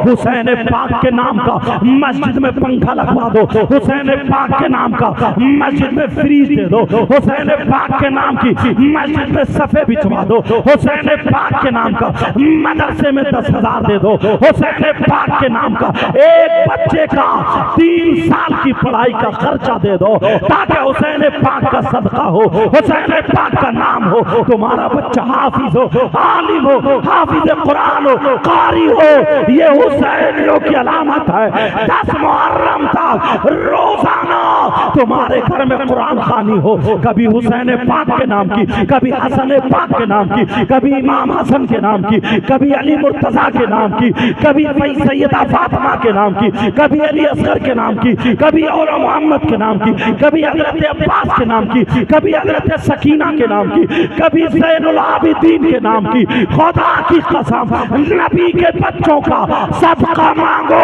हुसैन पाक के नाम का मस्जिद में पंखा लगवा दो, हुसैन पाक के नाम का मस्जिद में फ्रीज दे दो, हुसैन पाक के नाम की मस्जिद में सफे बिछवा दो, हुसैन पाक के नाम का मदरसे में 10,000 दे दो, हुसैन पाक के नाम का एक बच्चे का 3 साल की पढ़ाई का खर्चा दे दो, ताकि हुसैन पाक का सदका हो, हुसैन पाक का नाम हो, तुम्हारा बच्चा हाफिज हो, आलिम हो, हाफिज कुरान हो, कारी हो। ये हुसैनियों की अलामत है। 10 मुहर्रम तक रोजाना तुम्हारे घर में कुरान खानी हो, कभी हुसैन पाक के नाम की, कभी हसन पाक के नाम की, कभी इमाम हसन के नाम की, कभी अली मुर्तजा के नाम की, कभी सैयदा फातिमा के नाम की, कभी अली असगर के नाम की, कभी औला मोहम्मद के नाम की, कभी हजरत अब्बास के नाम की, कभी हजरत सकीना के नाम की, कभी ज़ैनुल आबिदीन के नाम की। खुदा की कसम, नबी के बच्चों का सदका मांगो।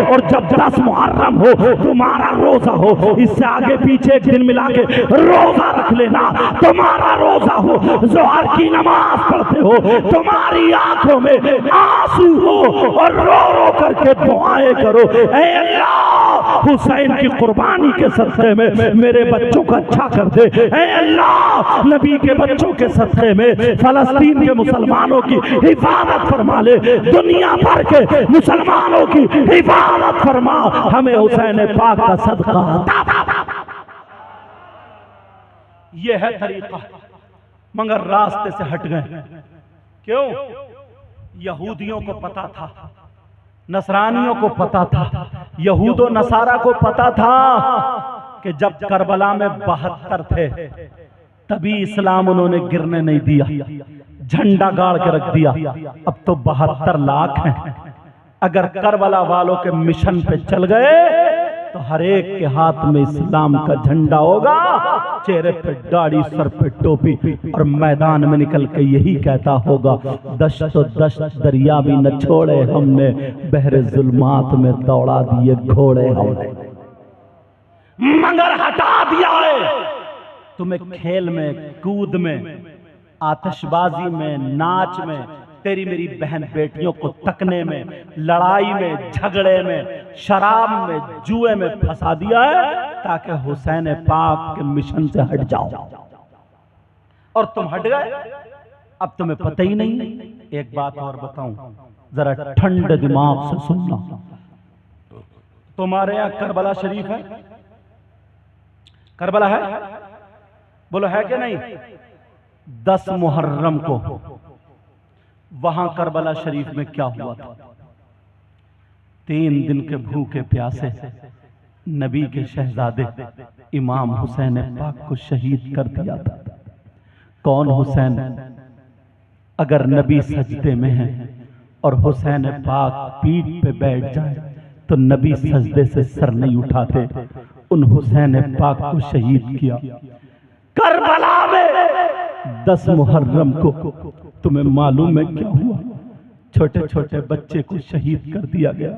और जब 10 मुहर्रम हो, तुम्हारा रोजा हो, इससे आगे पीछे एक दिन मिला के रोजा रख लेना, तुम्हारा रोजा हो, जोहर की नमाज पढ़ते हो, तुम्हारी आंखों में आंसू हो, और रो रो करके दुआएं करो, ऐ अल्लाह हुसैन की कुर्बानी के सदक़े में मेरे बच्चों को अच्छा कर दे, ऐ अल्लाह नबी के बच्चों के सदक़े में फलस्तीन के मुसलमानों की हिफाजत फरमा ले, दुनिया भर के मुसलमानों की हिफाजत फरमा, हमें हुसैन पाक का सदका अता। ये है तरीका, मगर रास्ते से हट गए। क्यों? यहूदियों को पता था, नसरानियों को पता था, यहूदो नसारा को पता था कि जब करबला में 72 थे तभी इस्लाम उन्होंने गिरने नहीं दिया, झंडा गाड़ के रख दिया। अब तो 72 लाख हैं। अगर करबला वालों के मिशन पे चल गए तो हर एक के हाथ में इस्लाम का झंडा होगा, चेहरे पे दाढ़ी, सर पे टोपी, और मैदान में निकल के यही कहता होगा, दश्तो दश्त दरिया भी न छोड़े हमने, बहरे जुल्मात में दौड़ा दिए घोड़े हमने। मगर हटा दिया है तुम्हें खेल में, कूद में, आतिशबाजी में, नाच में, तेरी मेरी बहन बेटियों को तकने में, लड़ाई में, झगड़े में, शराब में, जुए में फंसा दिया है, ताकि हुसैन पाक के मिशन से हट जाओ। और तुम हट गए, अब तुम्हें पता ही नहीं। एक बात और बताऊं, जरा ठंडे दिमाग से सुनना। तुम्हारे यहां करबला शरीफ है? करबला है? बोलो है कि नहीं? 10 मुहर्रम को वहां करबला शरीफ में क्या हुआ था? 3 दिन के भूखे प्यासे नबी के शहजादे इमाम हुसैन पाक को शहीद कर दिया था। कौन हुसैन? अगर नबी सजदे में है और हुसैन पाक पीठ पे बैठ जाए तो नबी सजदे से सर नहीं उठाते। उन हुसैन पाक को शहीद किया करबला में 10 मुहर्रम को। तुम्हें मालूम है क्या हुआ? छोटे छोटे बच्चे को शहीद कर दिया गया।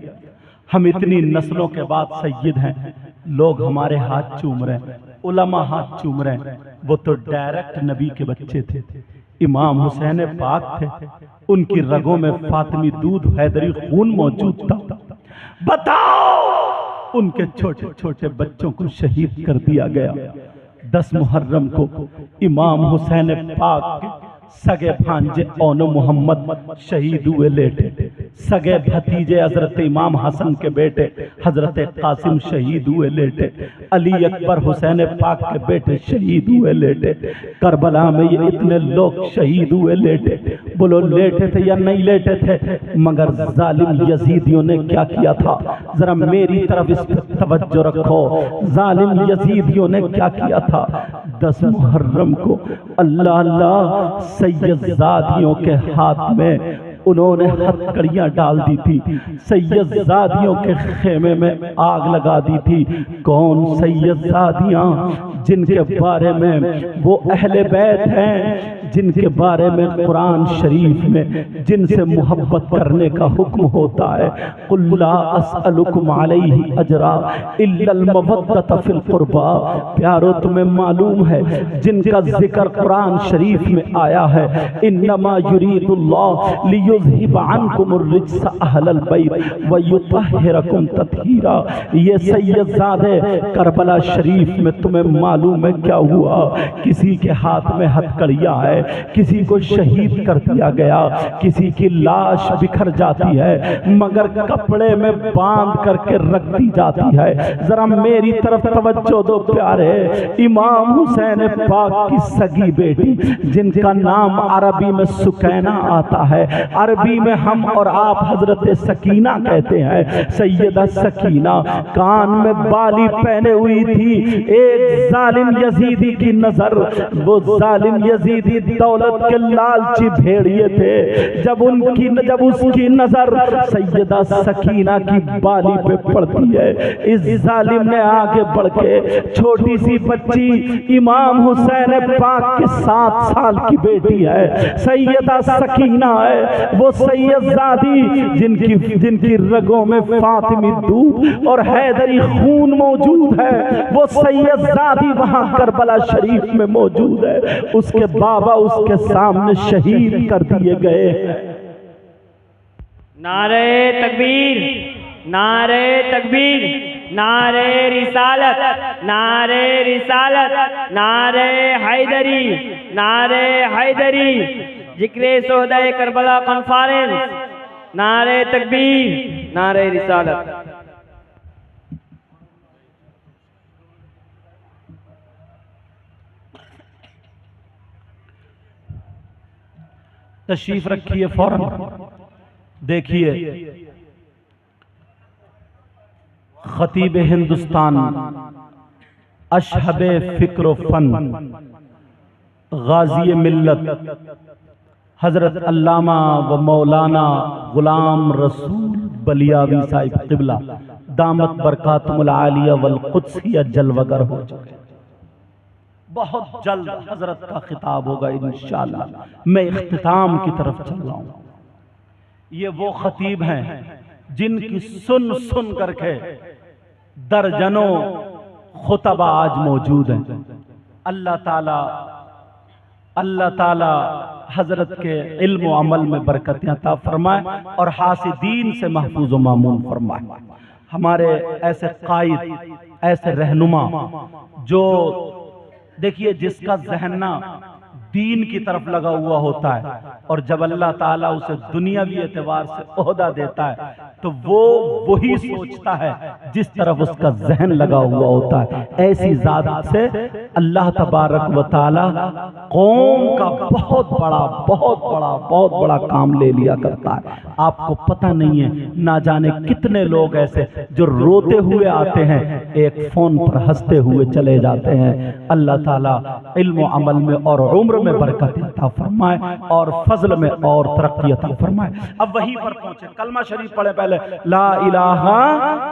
हम इतनी नस्लों के बाद सैयद हैं, लोग हमारे हाथ चूम रहे हैं, उलमा हाथ चूम रहे हैं। वो तो डायरेक्ट नबी के बच्चे थे, इमाम हुसैन पाक थे, उनकी रगों में फातिमी दूध हैदरी खून मौजूद था। बताओ, उनके छोटे छोटे बच्चों को शहीद कर दिया गया। 10 मुहर्रम को इमाम हुसैन पाक के सगे भांजे औनो मोहम्मद शहीद हुए लेटे। सगे भतीजे हजरत इमाम हसन के बेटे हजरत कासिम शहीद हुए लेटे। अली अकबर हुसैन पाक के बेटे शहीद हुए लेटे। करबला में ये इतने लोग शहीद हुए लेटे। बोलो लेटे थे या नहीं लेटे थे? मगर जालिम यजीदियों ने क्या किया था? जरा मेरी तरफ इस पर तवज्जो रखो। जालिम यजीदियों ने क्या किया था? 10 मुहर्रम को अल्लाह अल्लाह सैयदजादियों के हाथ में उन्होंने हथकड़ियां डाल दी थी, सैयदजादियों के खेमे में आग लगा दी थी। कौन सैयदजादियां? जिनके बारे में वो अहले बैत हैं, जिनके बारे में कुरान शरीफ में जिनसे मोहब्बत करने का हुक्म होता है। कुल ला अस्अलुकुम अलैहि अजरा इल्लल मवद्दत फिल कुर्बा। प्यारो तुम्हें मालूम है जिनका जिक्र कुरान शरीफ में आया है, इन्नमा युरीदुल्लाह लियुज़हिबा अन्कुमुर रिज्स अहलल बैत व युतहिरकुम तत्हीरा। ये सैयदजादे करबला शरीफ में तुम्हें मालूम है क्या हुआ? किसी के हाथ में हथकड़ियां है, किसी को शहीद कर दिया गया, किसी की लाश बिखर जाती है मगर कपड़े में बांध करके रख दी जाती है। जरा मेरी तरफ तवज्जो दो प्यारे। इमाम हुसैन पाक की सगी बेटी जिनका नाम अरबी में सुकैना आता है, अरबी में हम और आप हजरत सकीना कहते हैं। सैयदा सकीना कान में बाली पहने हुई थी। एक जालिम यजीदी की नजर, वो जालिम यजीदी दौलत के लालची भेड़िए थे, जब उसकी नजर सैयदा सकीना की बाली पे पड़ती है, इस जालिम ने आगे बढ़ के छोटी सी बच्ची इमाम हुसैन पाक के 7 साल की बेटी है, सैयदा सकीना है, वो सैयदजादी जिनकी रगों में फातिमी दूध और हैदरी खून मौजूद है, वो सैयदजादी वहां करबला शरीफ में मौजूद है। उसके बाबा उसके सामने शहीद कर दिए गए। नारे तकबीर, नारे तकबीर, नारे रिसालत, नारे रिसालत, नारे हैदरी, नारे हैदरी। जिक्रे शोहदाए करबला कॉन्फ्रेंस, नारे तकबीर, नारे रिसालत। तशरीफ रखिए फौरन। देखिए खतीब हिंदुस्तान, अशहबे फिक्र फन, गाजी मिल्लत हजरत अल्लामा व मौलाना गुलाम रसूल बलियावी साहिब क़िबला दामत बरकातुहुल आलिया वल कुद्सिया जलवगर हो चुके। बहुत जल्द हजरत का खिताब होगा इंशाअल्लाह। मैं इख्तिताम की तरफ चल रहा हूँ। ये वो खतीब हैं जिनकी सुन सुन करके दर्जनों खुतबा आज मौजूद हैं। अल्लाह ताला हजरत के इल्म व अमल में बरकत अता फरमाए और हासिदीन से महफूज व मामून फरमाए। हमारे ऐसे कायद, ऐसे रहनुमा जो देखिए जिसका जहन ना दीन की तरफ लगा हुआ होता है और जब अल्लाह ताला उसे दुनियावी एतबार से ओहदा देता है तो वो वही सोचता है जिस तरफ उसका जहन लगा हुआ होता है। ऐसी जात से अल्लाह तबारक व ताला कौम का बहुत बड़ा काम ले लिया करता है। आपको पता नहीं है, ना जाने कितने लोग ऐसे जो रोते हुए आते हैं, एक फोन पर हंसते हुए चले जाते हैं। अल्लाह ताला इल्म व अमल में और उम्र में बरकत अता फरमाए और फजल में और तरक्की अता फरमाए। अब वहीं पर पहुंचे, कलमा शरीफ पढ़े पहले, ला इलाहा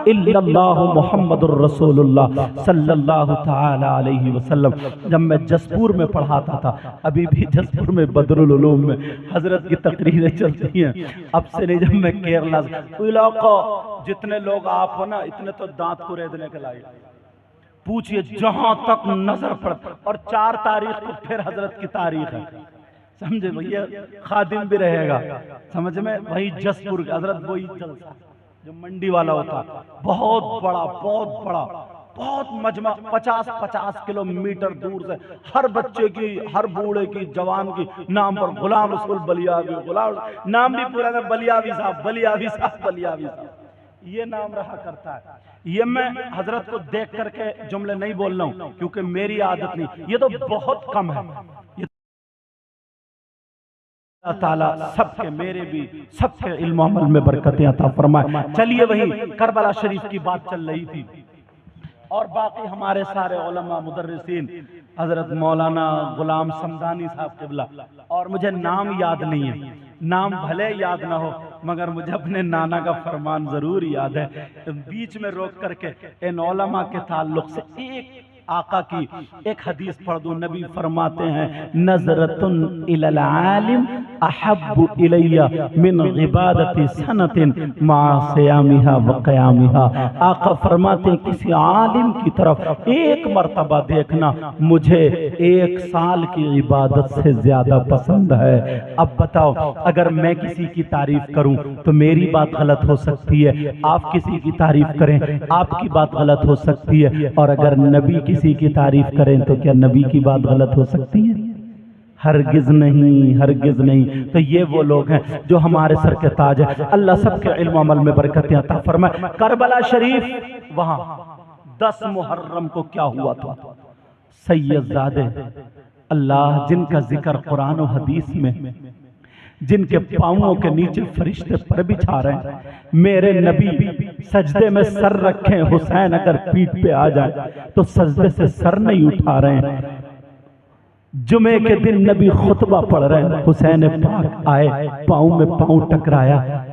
इल्लल्लाहु मुहम्मदुर रसूलुल्लाह सल्लल्लाहु ताला अलैहि वसल्लम। जब मैं जसपुर में पढ़ाता था, अभी भी जसपुर में बदरुल उलूम में हजरत की तकरीरें चलती हैं। अब से नहीं, जब मैं केरला इलाका, जितने लोग आप हो ना, इतने तो दांत को रेदने के लायक। पूछिए जहां तक नजर पड़, और 4 तारीख को फिर हजरत की तारीख है, समझे भैया, खादिम भी रहेगा, समझ में, वही जसपुर हजरत वही जलसा जो मंडी वाला होता, बहुत बड़ा बहुत मजमा 50 किलोमीटर दूर से हर बच्चे की, हर बूढ़े की, जवान की नाम पर गुलाम रसूल बलियावी, गुलाम नाम भी पूरा था, बलियावी साहब, ये नाम रहा करता है। ये मैं हजरत को देख करके जुमले नहीं बोल रहा हूं क्योंकि मेरी आदत नहीं, ये तो बहुत कम है। अल्लाह ताला सबके, मेरे भी सबके इल्म अमल में बरकतें अता फरमाए। चलिए वही करबला शरीफ की बात चल रही थी और बाकी हमारे सारे उलमा मुदर्रिसीन, हजरत मौलाना गुलाम समदानी साहब क़िबला, और मुझे नाम याद नहीं है, नाम भले याद ना हो मगर मुझे अपने नाना का फरमान जरूर याद है। बीच में रोक करके इन उलमा के ताल्लुक से एक आका की एक हदीस पढ़ दूं। नबी फरमाते हैं नजरतुन इलल आलिम अहब्बु इलैया मिन इबादति सनतिन मा सियामिहा व क़यामिहा। आका फरमाते हैं किसी आलिम की तरफ एक मर्तबा देखना मुझे 1 साल की इबादत से ज्यादा पसंद है। अब बताओ अगर मैं किसी की तारीफ करूं तो मेरी बात गलत हो सकती है, आप किसी की तारीफ करें आपकी बात गलत हो सकती है, और अगर नबी किसी की तारीफ करें तो क्या नबी की बात गलत हो सकती है? हरगिज नहीं, हरगिज नहीं। तो ये वो लोग हैं जो हमारे सर के ताज है। अल्लाह सबके इल्म अमल में बरकतें अता फरमाए। करबला शरीफ वहां 10 मुहर्रम को क्या हुआ था? सैयदजादे अल्लाह जिनका जिक्र कुरान और हदीस में, जिनके पांवों के नीचे फरिश्ते पर बिछा रहे हैं, मेरे नबी सजदे में सर रखें, हुसैन अगर पीठ पे आ जाए तो सजदे से सर नहीं उठा रहे हैं। जुमे के दिन नबी खुतबा पढ़ रहे हैं, हुसैन पाक आए, पांव में पांव टकराया,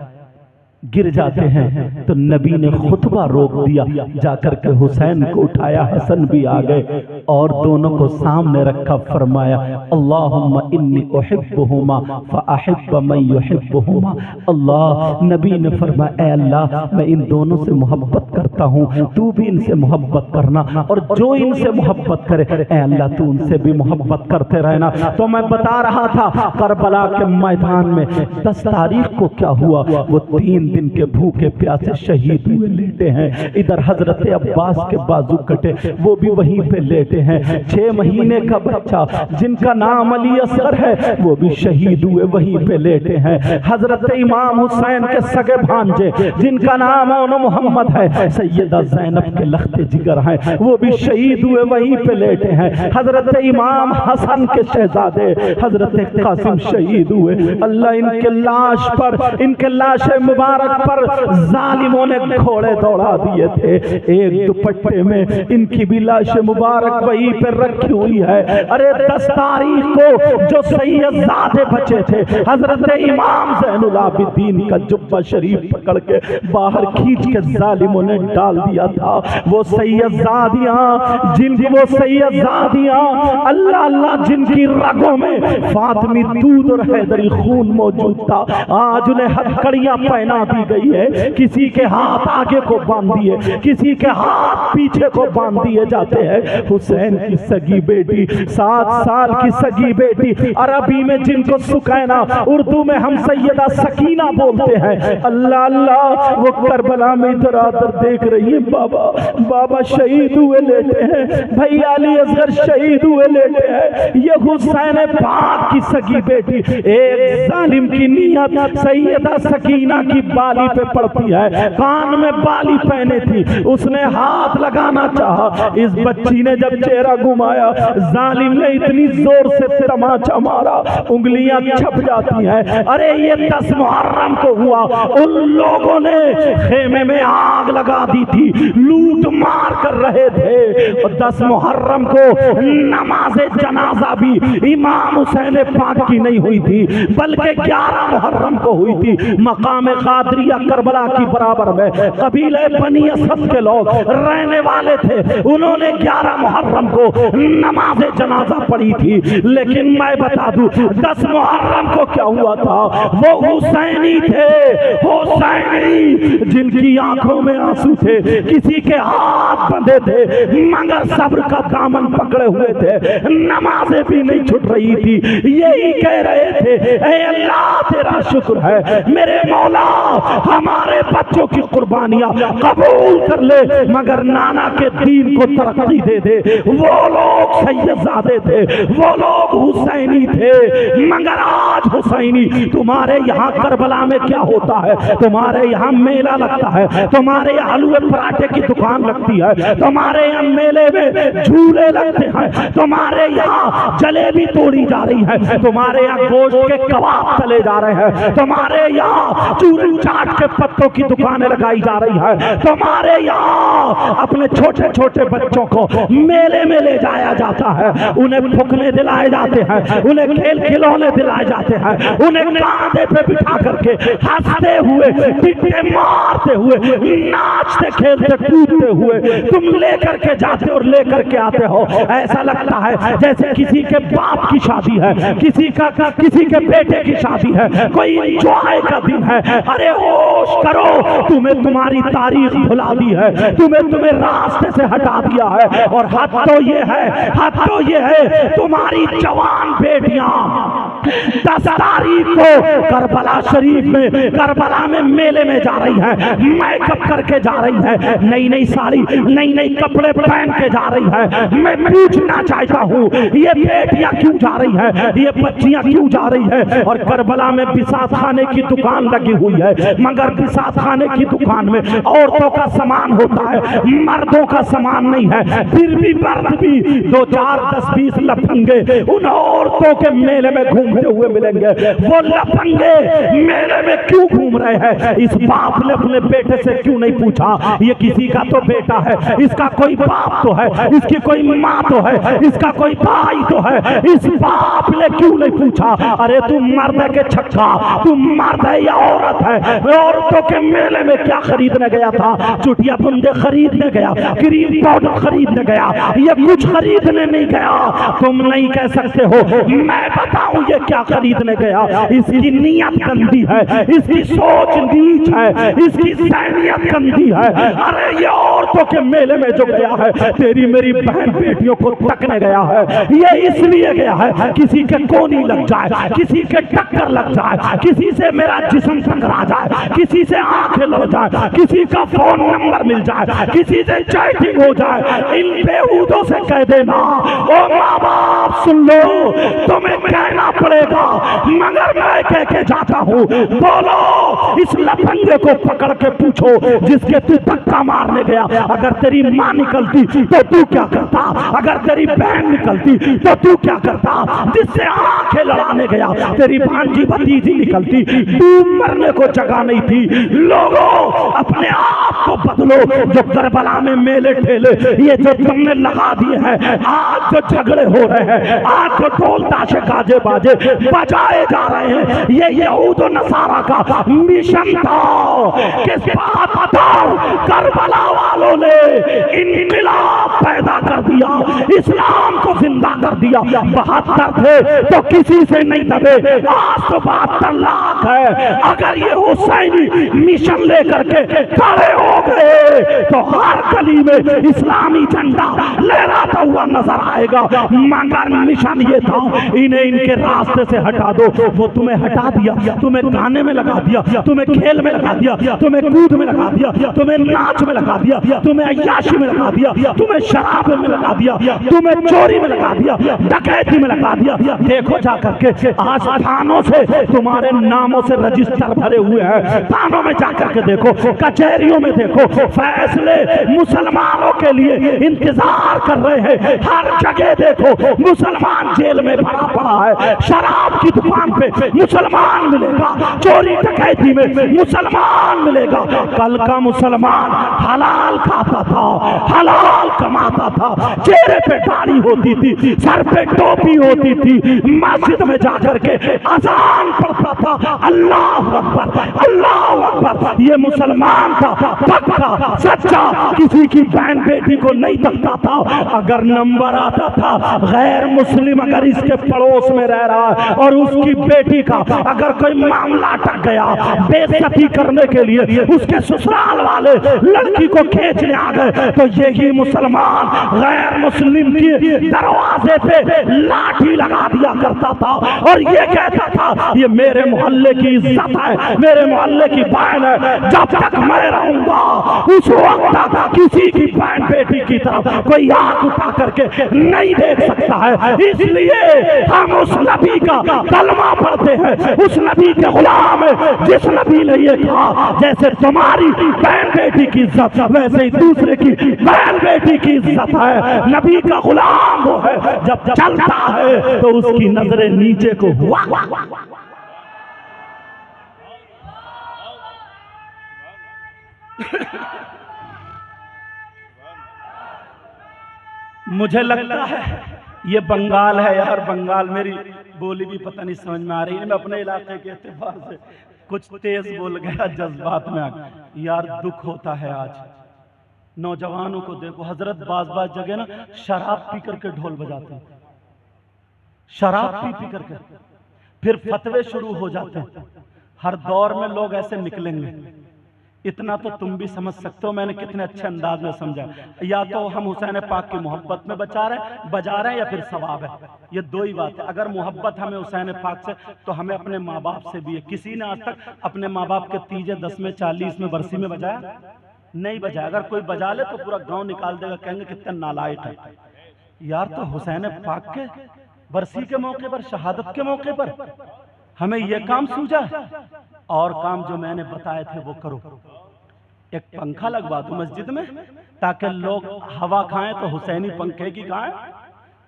गिर जाते हैं तो नबी ने खुतबा रोक दिया, जाकर के हुसैन को उठाया, हसन भी आ गए और दोनों को सामने रखा, फरमाया अल्लाहुम्मा इन्नी उहिब्बुहुमा फअहिब्ब मन युहिब्बुहुमा। अल्लाह नबी ने फरमाया ऐ अल्लाह मैं इन दोनों से मोहब्बत करता हूँ, तू भी इनसे मोहब्बत करना, और जो इनसे मोहब्बत करे ऐ अल्लाह तू उनसे भी मोहब्बत करते रहना। तो मैं बता रहा था करबला के मैदान में 10 तारीख को क्या हुआ, वो 3 दिन के भूखे प्यासे शहीद हुए लेटे हैं। इधर हजरत अब्बास के बाजू कटे, वो भी वहीं पे लेटे हैं। 6 महीने का बच्चा जिनका नाम अली असगर है वो भी शहीद हुए वहीं पे लेटे हैं। हजरत इमाम हुसैन के सगे भांजे जिनका नाम मोहम्मद है, सैयदा ज़ैनब के लख्ते जिगर हैं, वो भी शहीद हुए वहीं पे लेटे हैं। हजरत इमाम हसन के शहजादे हजरत कासिम शहीद हुए। अल्लाह इनके लाश पर, इनके लाश मुबारक पर जालिमों ने घोड़े दौड़ा दिए थे। एक दुपट्टे में इनकी भी लाश मुबारक वहीं पे रखी हुई है। अरे 10 तारीख को जो सैयदजादे बचे थे, हजरत इमाम ज़ैनुल आबिदीन का जुब्बा शरीफ पकड़ के बाहर खींच के जालिमों ने डाल दिया था। वो सैयदजादियां जिनकी, वो सैयदजादियां अल्लाह अल्लाह जिनकी रगों में फातिमी दूध और हैदरी खून मौजूद था, आज उन्हें हथकड़ियां पहना दी गई है। किसी के हाथ आगे को बांध दिए, किसी के हाथ पीछे को बांध दिए जाते हैं। हुसैन की सगी बेटी, 7 साल की सगी बेटी, अरबी में जिनको सुकैना, उर्दू में हम सैयदा सकीना बोलते हैं। अल्लाह अल्लाह वो करबला में इधर आकर देख रही है, बाबा बाबा शहीद हुए लेटे हैं, भैया अली असगर शहीद हुए लेटे हैं। ये हुसैन पाक की सगी बेटी, एक जालिम की नियत सैयदा सकीना की बाली पे पड़ती है, कान में बाली पहने थी, उसने हाथ लगाना चाहा, इस बच्ची ने जब चेहरा घुमाया जालिम ने इतनी जोर से तमाचा मारा, उंगलियां छप जाती हैं। अरे ये 10 मुहर्रम को हुआ, उन लोगों ने खेमे में आग लगा दी थी, लूट मार कर रहे थे। और 10 मुहर्रम को नमाज़े जनाजा भी इमाम हुसैन पाक की नहीं हुई थी, बल्कि 11 मुहर्रम को हुई थी। मकाम कादरिया करबला की बराबर में कबीले बनी असद के लोग रहने वाले थे, उन्होंने 11 मुहर्रम को नमाज़े जनाजा पढ़ी थी। लेकिन मैं बता दूं 10 मुहर्रम को क्या हुआ था, वो हुसैनी थे, हुसैनी जिनकी आंखों में आंसू थे, किसी के हाथ बंधे थे मगर सब्र का दामन पकड़े हुए थे, नमाजें भी नहीं छूट रही थी। यही कह रहे थे ऐ अल्लाह तेरा शुक्र है मेरे मौला, हमारे बच्चों की कुर्बानियां कबूल कर ले, मगर नाना के दीन को तरक्की दे दे। वो लोग सैयदजादे थे, वो लोग हुसैनी थे, मगर आज हुसैनी तुम्हारे यहाँ करबला में क्या होता है, तुम्हारे यहाँ मेला लगता है, तुम्हारे यहाँ हलवे पराठे की दुकान लगती है, तुम्हारे यहाँ मेले में झूले लगते हैं, तुम्हारे यहाँ जलेबी तोड़ी जा रही है, तुम्हारे यहाँ गोश्त के कबाब तले जा रहे हैं, तुम्हारे यहाँ चूरन चाट के पत्तों की दुकानें लगाई जा रही है। तुम्हारे यहाँ अपने छोटे छोटे बच्चों को मेले में ले जाया जाता है, उन्हें फुकने दिलाए जाते हैं, उन्हें खेल खिलौने दिलाए जाते हैं, उन्हें कांधे पे बिठा करके हंसते हुए, पिट्टे मारते हुए, नाचते खेलते कूदते हुए तुम लेकर के जाते और लेकर के आते हो। ऐसा लगता है जैसे किसी के बाप की शादी है, किसी के बेटे की शादी है, कोई एंजॉय का दिन है। अरे होश करो, तुम्हें तुम्हारी तारीख भुला दी है, तुम्हें रास्ते से हटा दिया है। और हद तो ये है तुम्हारी जवान बेटियां 10 तारीख को करबला शरीफ में, करबला में मेले में जा रही है, मेकअप करके जा रही है, नई नई साड़ी, नई नई कपड़े पहन के जा रही है। मैं पूछना चाहता हूँ, ये बेटियां क्यों जा रही है, ये बच्चियां क्यों जा रही है? और करबला में बिसात खाने की दुकान लगी हुई है, मगर बिसात खाने की दुकान में औरतों का सामान होता है, मर्दों का सामान नहीं है। फिर भी मर्द भी 2 4 10 20 लफंगे उन औरतों के मेले में घूमते हुए मिलेंगे। वो लफंगे मेले में क्यों घूम रहे हैं? इस बाप ने अपने बेटे से क्यों नहीं पूछा, ये किसी का तो बेटा है, इसका कोई बाप तो है, इसकी कोई माँ तो है, इसका कोई भाई तो है, इस बाप ने क्यों नहीं पूछा? अरे तू मर्द है के छक्का, तू मर्द है या औरत है? औरतों के मेले में क्या खरीदने गया था? चुटिया बुंदे खरीदने गया, क्रीम पाउडर खरीदने गया, ये कुछ खरीदने नहीं गया। तुम नहीं कह सकते हो, मैं बताऊं ये क्या खरीदने गया। इसकी नीयत गंदी है, इसकी सोच नीच है, इसकी सैनियत गंदी है। अरे ये औरतों के मेले में जो गया है, तेरी मेरी बहन बेटियों को तकने गया है, ये इसलिए गया है किसी के कोनी लग जाए, किसी के टक्कर लग जाए, किसी से मेरा जिस्म टकरा जाए, किसी से आंखें लड़ जाए, किसी का फोन नंबर मिल जाए, किसी से चैटिंग हो जाए। इन बेहूदों से कह देना, ओ माँ बाप सुन लो, तुम्हें कहना पड़ेगा, मगर मैं कह के जाता हूँ, बोलो इस लफंगे को पकड़ के पूछो जिसके तू धक्का मारने गया, अगर तेरी माँ निकलती तो तू क्या करता? अगर तेरी बहन निकलती तो तू क्या करता? जिससे आंखें लड़ाने गया तेरी भांजी भतीजी निकलती, तू मरने को जगह नहीं थी। लोगों अपने आप को बदलो, जो करबला में मेले ठेले ये जो तुमने लगा दिए हैं, आज जो झगड़े हो रहे हैं, आज जो ढोल ताशे गाजे बाजे बजाए जा रहे हैं, ये यहूद और नसारा का मिशन था। किस बात बताओ, करबला वालों ने इनकलाब पैदा कर दिया, इस्लाम को जिंदा कर दिया। 72 थे तो किसी से नहीं दबे, आज तो 72 लाख है। अगर ये हुसैनी मिशन लेकर के खड़े हो गए तो हर गली में इस्लामी झंडा लहराता हुआ नजर आएगा। मगर मिशन ये था, इन्हें इनके रास्ते से हटा दो। वो तुम्हें हटा दिया, तुम्हें गाने में लगा दिया, तुम्हें खेल में लगा दिया, तुम्हें कूद में लगा दिया, तुम्हें नाच में लगा दिया, तुम्हें अय्याशी में लगा दिया, तुम्हें शराब में लगा दिया, तुम्हें चोरी में लगा दिया, डकैती में लगा दिया। देखो जा करके आज थानों से तुम्हारे नामों से रजिस्टर भरे हुए हैं, थानों में जाकर के देखो, कचहरियों में देखो, फैसले मुसलमानों के लिए इंतजार कर रहे हैं। हर जगह देखो मुसलमान जेल में भरा पड़ा है, शराब की दुकान पे मुसलमान मिलेगा, चोरी डकैती में मुसलमान मिलेगा। कल का मुसलमान हलाल खाता था, हलाल कमाता था, चेहरे पे दाढ़ी होती थी, सर पे टोपी होती थी, मस्जिद में जाकर के अजान पढ़ता था, अल्लाह अकबर अल्लाह अकबर। ये मुसलमान था, पक्का सच्चा, किसी की बहन बेटी को नहीं तकता था। अगर नंबर आता था गैर मुस्लिम अगर इसके पड़ोस में रह रहा है और उसकी बेटी का अगर कोई मामला अटक गया, बेइज्जती करने के लिए उसके ससुराल वाले लड़की को खींचने आ गए, तो यही मुसलमान गैर मुस्लिम के दरवाजे पे लाठी लगा दिया करता था और ये कहता था ये मेरे मोहल्ले की इज्जत है, मेरे मोहल्ले की बहन है, जब तक मैं रहूंगा उस वक्त तक किसी की बहन बेटी की तरफ कोई आंख उठा करके नहीं देख सकता है। इसलिए हम उस नबी का कलमा पढ़ते हैं, उस नबी के गुलाम है जिस नबी ने ये कहा जैसे तुम्हारी बहन बेटी की इज्जत वैसे ही दूसरे की बहन बेटी की इज्जत है। नबी का गुलाम वो है जब चलता है तो उसकी नजरें नीचे को हुआ। मुझे लगता है ये बंगाल है यार, बंगाल। मेरी बोली भी पता नहीं समझ में आ रही है। मैं अपने इलाके के एतबार से कुछ तेज बोल गया, जज्बात में आ गया। यार दुख होता है आज नौजवानों को देखो, हजरत बाज जगह ना शराब पी करके ढोल बजाते हैं, शराब पी करके फिर फतवे शुरू हो जाते हैं। हर दौर में लोग ऐसे निकलेंगे। इतना तो तुम भी समझ सकते हो मैंने कितने अच्छे अंदाज में समझा। या तो हम हुसैन पाक की मोहब्बत में बजा रहे हैं या फिर सवाब है। ये दो ही बात है। अगर मोहब्बत हमें हुसैन पाक से तो हमें अपने माँ बाप से भी है। किसी ने आज तक अपने माँ बाप के तीजे 10वें 40वें बरसी में बजाया? नहीं बजाया। अगर कोई बजा ले तो पूरा गांव निकाल देगा, कहेंगे कितना नालायक है। यार तो हुसैन पाक के बरसी के मौके पर, शहादत के मौके पर हमें यह काम सूझा, और काम जो मैंने बताए थे वो करो। एक पंखा लगवा दो मस्जिद में ताकि लोग हवा खाएं, तो हुसैनी पंखे की खाएं।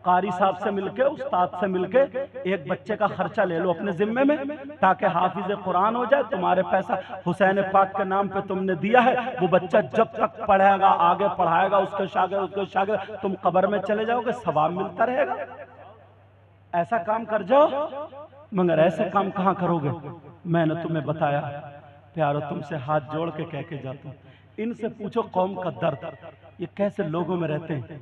कारी साहब से मिलके, उस्ताद से मिलके एक बच्चे का खर्चा ले लो अपने जिम्मे में, ताकि हाफिज कुरान हो जाए। तुम्हारे पैसा हुसैन पाक के नाम पे तुमने दिया है, वो बच्चा जब तक पढ़ेगा, आगे पढ़ाएगा, उसके शागिर्द तुम कब्र में चले जाओगे, सवाब मिलता रहेगा। ऐसा काम कर जाओ। मगर ऐसे काम कहाँ करोगे? मैंने तुम्हें बताया प्यारो, तुमसे हाथ जोड़ के कह के जाता हूं, इनसे पूछो कौम का दर्द, ये कैसे लोगों में रहते हैं।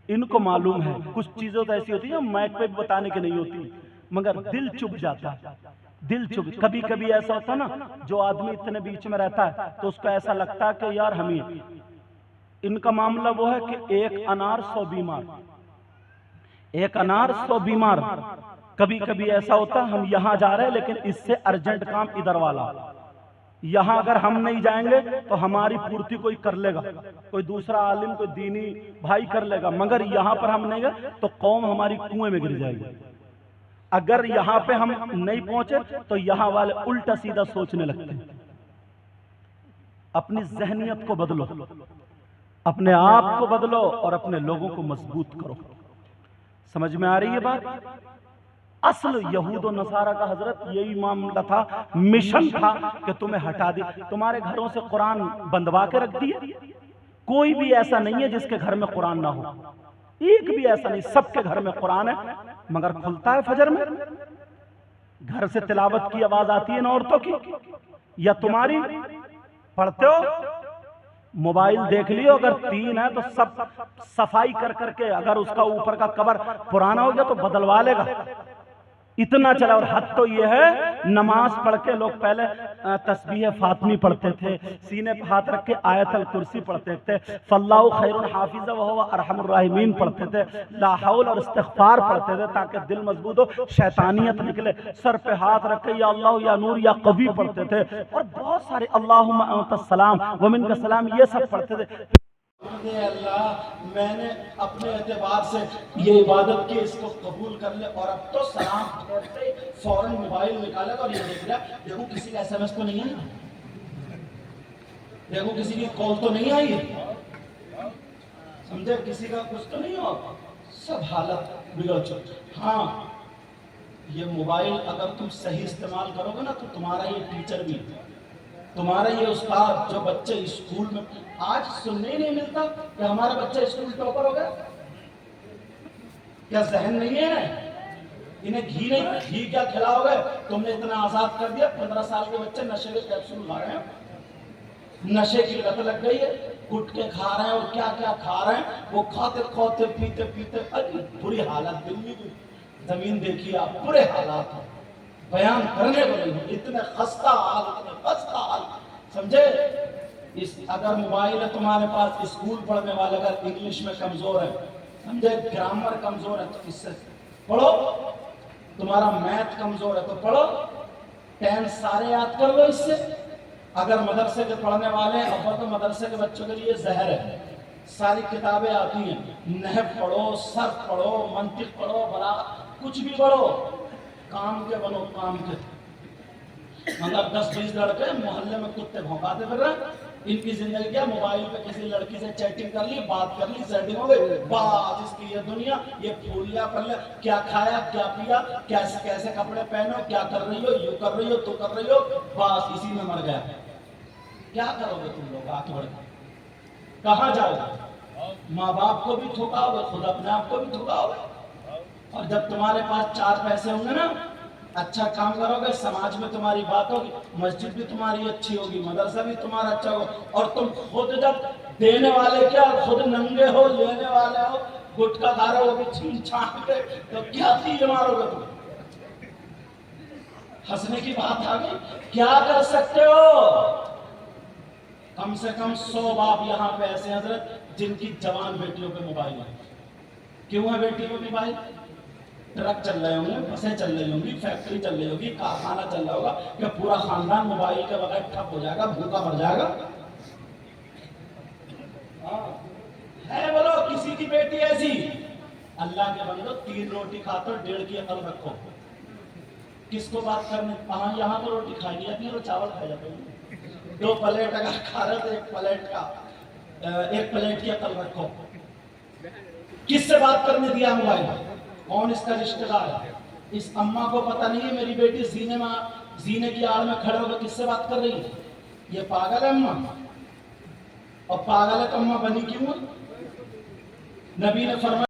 इनको मालूम है कुछ चीजें तो ऐसी होती है माइक पे भी बताने की नहीं होती, मगर दिल चुभ जाता है। दिल चुभ, कभी कभी ऐसा होता है ना, जो आदमी इतने बीच में रहता है तो उसको ऐसा लगता है कि यार हम ही। इनका मामला वो है कि एक अनार 100 बीमार, एक अनार 100 बीमार। कभी कभी ऐसा होता है हम यहां जा रहे हैं लेकिन इससे अर्जेंट काम इधर वाला, यहां अगर हम नहीं जाएंगे तो हमारी पूर्ति कोई कर लेगा, कोई दूसरा आलिम, कोई दीनी भाई कर लेगा। मगर यहां पर हम नहीं गए तो कौम हमारी कुएं में गिर जाएगी। अगर यहां पे हम नहीं पहुंचे तो यहां वाले उल्टा सीधा सोचने लगते हैं। अपनी जहनियत को बदलो, अपने आप को बदलो और अपने लोगों को मजबूत करो। समझ में आ रही है बात? असल यहूद और नसारा का हजरत यही मामला था, मिशन था कि तुम्हें हटा दिया। तुम्हारे घरों से कुरान बंदवा के रख दिए। कोई भी ऐसा नहीं है जिसके घर में कुरान ना हो, एक भी ऐसा नहीं, सबके घर में कुरान है। मगर खुलता है फजर में, घर से तिलावत की आवाज आती है ना औरतों की, या तुम्हारी पढ़ते हो। मोबाइल देख लियो, अगर 3 है तो सब सफाई कर करके, अगर उसका ऊपर का कवर पुराना हो गया तो बदलवा लेगा। इतना चला। और हद तो ये है, नमाज पढ़ के लोग पहले तस्बीह फातिमी पढ़ते थे, सीने पे हाथ रख के आयतल कुर्सी पढ़ते थे, फल्लाहु खैरुन हाफिज़ व हुवा अरहमुर राहिमीन पढ़ते थे, ला हौल और इस्तिग़फ़ार पढ़ते थे ताकि दिल मजबूत हो, शैतानियत निकले। सर पे हाथ रख के या अल्लाह या नूर या कवी पढ़ते थे, और बहुत सारे अल्लाहुम्मा अंतस सलाम व मिनका सलाम ये सब पढ़ते थे। अल्लाह, मैंने अपने एतबार से ये इबादत की, इसको कबूल कर ले। और अब तो सलाम करते फौरन मोबाइल निकालेगा और ये देख रहा, देखो किसी का SMS तो नहीं है, देखो किसी की कॉल तो नहीं आई है, समझे, किसी का कुछ तो नहीं हो। सब हालत बिगड़ चुकी। हाँ, ये मोबाइल अगर तुम सही इस्तेमाल करोगे ना तो तुम्हारा ये टीचर भी, तुम्हारा ये उस्ताद, जो बच्चे स्कूल में आज सुनने ही नहीं मिलता कि हमारा बच्चा स्कूल टॉपर हो गया। क्या जहन नहीं है इन्हें? घी क्या खिलाओगे? तुमने इतना आजाद कर दिया। 15 साल के बच्चे नशे के कैप्सूल खा रहे हैं, नशे की लत लग गई है, गुटके खा रहे हैं और क्या क्या खा रहे हैं। वो खाते खोते पीते पीते अरे बुरी हालत। दिल्ली की जमीन देखिए आप, बुरे हालात है, बयान करने को नहीं। इतने खस्ता हाल, इतने खस्ता हाल, समझे। इस अगर मोबाइल है तुम्हारे पास, स्कूल पढ़ने वाले अगर इंग्लिश में कमजोर है, समझे, ग्रामर कमजोर है तो इससे पढ़ो। तुम्हारा मैथ कमजोर है तो पढ़ो, 10 सारे याद कर लो इससे। अगर मदरसे के पढ़ने वाले हैं, अब तो मदरसे के बच्चों के लिए जहर है, सारी किताबें आती हैं, नहव पढ़ो, सर्फ पढ़ो, मंतिक पढ़ो, बड़ा कुछ भी पढ़ो, काम के बनो, काम के। मतलब 10-20 लड़के मोहल्ले में कुत्ते भौंकाते फिर रहे, इनकी जिंदगी क्या, मोबाइल पे किसी लड़की से चैटिंग कर ली, बात कर ली, सेटिंग हो गई, बस इसकी ये दुनिया, ये फूलिया पल्ले, क्या खाया क्या पिया, कैसे कैसे कपड़े पहनो, क्या कर रही हो, यू कर रही हो, तू कर रही हो, बस इसी में मर गया। क्या करोगे तुम लोग आगे बढ़कर? कहाँ जाओगे? माँ बाप को भी ठुकाओगे, खुद अपने आप को भी ठुकाओगे। और जब तुम्हारे पास 4 पैसे होंगे ना, अच्छा काम करोगे, समाज में तुम्हारी बात होगी, मस्जिद भी तुम्हारी अच्छी होगी, मदरसा भी तुम्हारा अच्छा होगा, और तुम खुद जब देने वाले क्या, खुद नंगे हो, लेने वाले हो, गुटखा खा रहे हो, भी छीन छान के, तो क्या तीर मारोगे तुम? हंसने की बात आ गई। क्या कर सकते हो? कम से कम 100 बाप यहाँ पे ऐसे हैं हजरत, जिनकी जवान बेटियों पे मोबाइल है। क्यों है बेटियों पे मोबाइल? ट्रक चल रहे होंगे, बसें चल रही होंगी, फैक्ट्री चल रही होगी, कारखाना चल रहा होगा, क्या पूरा खानदान मोबाइल के बगैर ठप हो जाएगा, भूखा मर जाएगा? है बोलो किसी की बेटी ऐसी? अल्लाह के बंदो, 3 रोटी खाते हो, 1.5 की अकल रखो। किसको बात करने? हाँ, यहाँ तो रोटी खाई नहीं जाती है, तो चावल खाए जाते हैं। 2 प्लेट अगर खा रहे तो 1 प्लेट की अकल रखो। किससे बात करने दिया मोबाइल? कौन इसका रिश्तेदार है? इस अम्मा को पता नहीं है मेरी बेटी जीने की आड़ में खड़े होकर किससे बात कर रही है? ये पागल है अम्मा। और पागल है तो अम्मा बनी क्यों? नबी ने फरमाया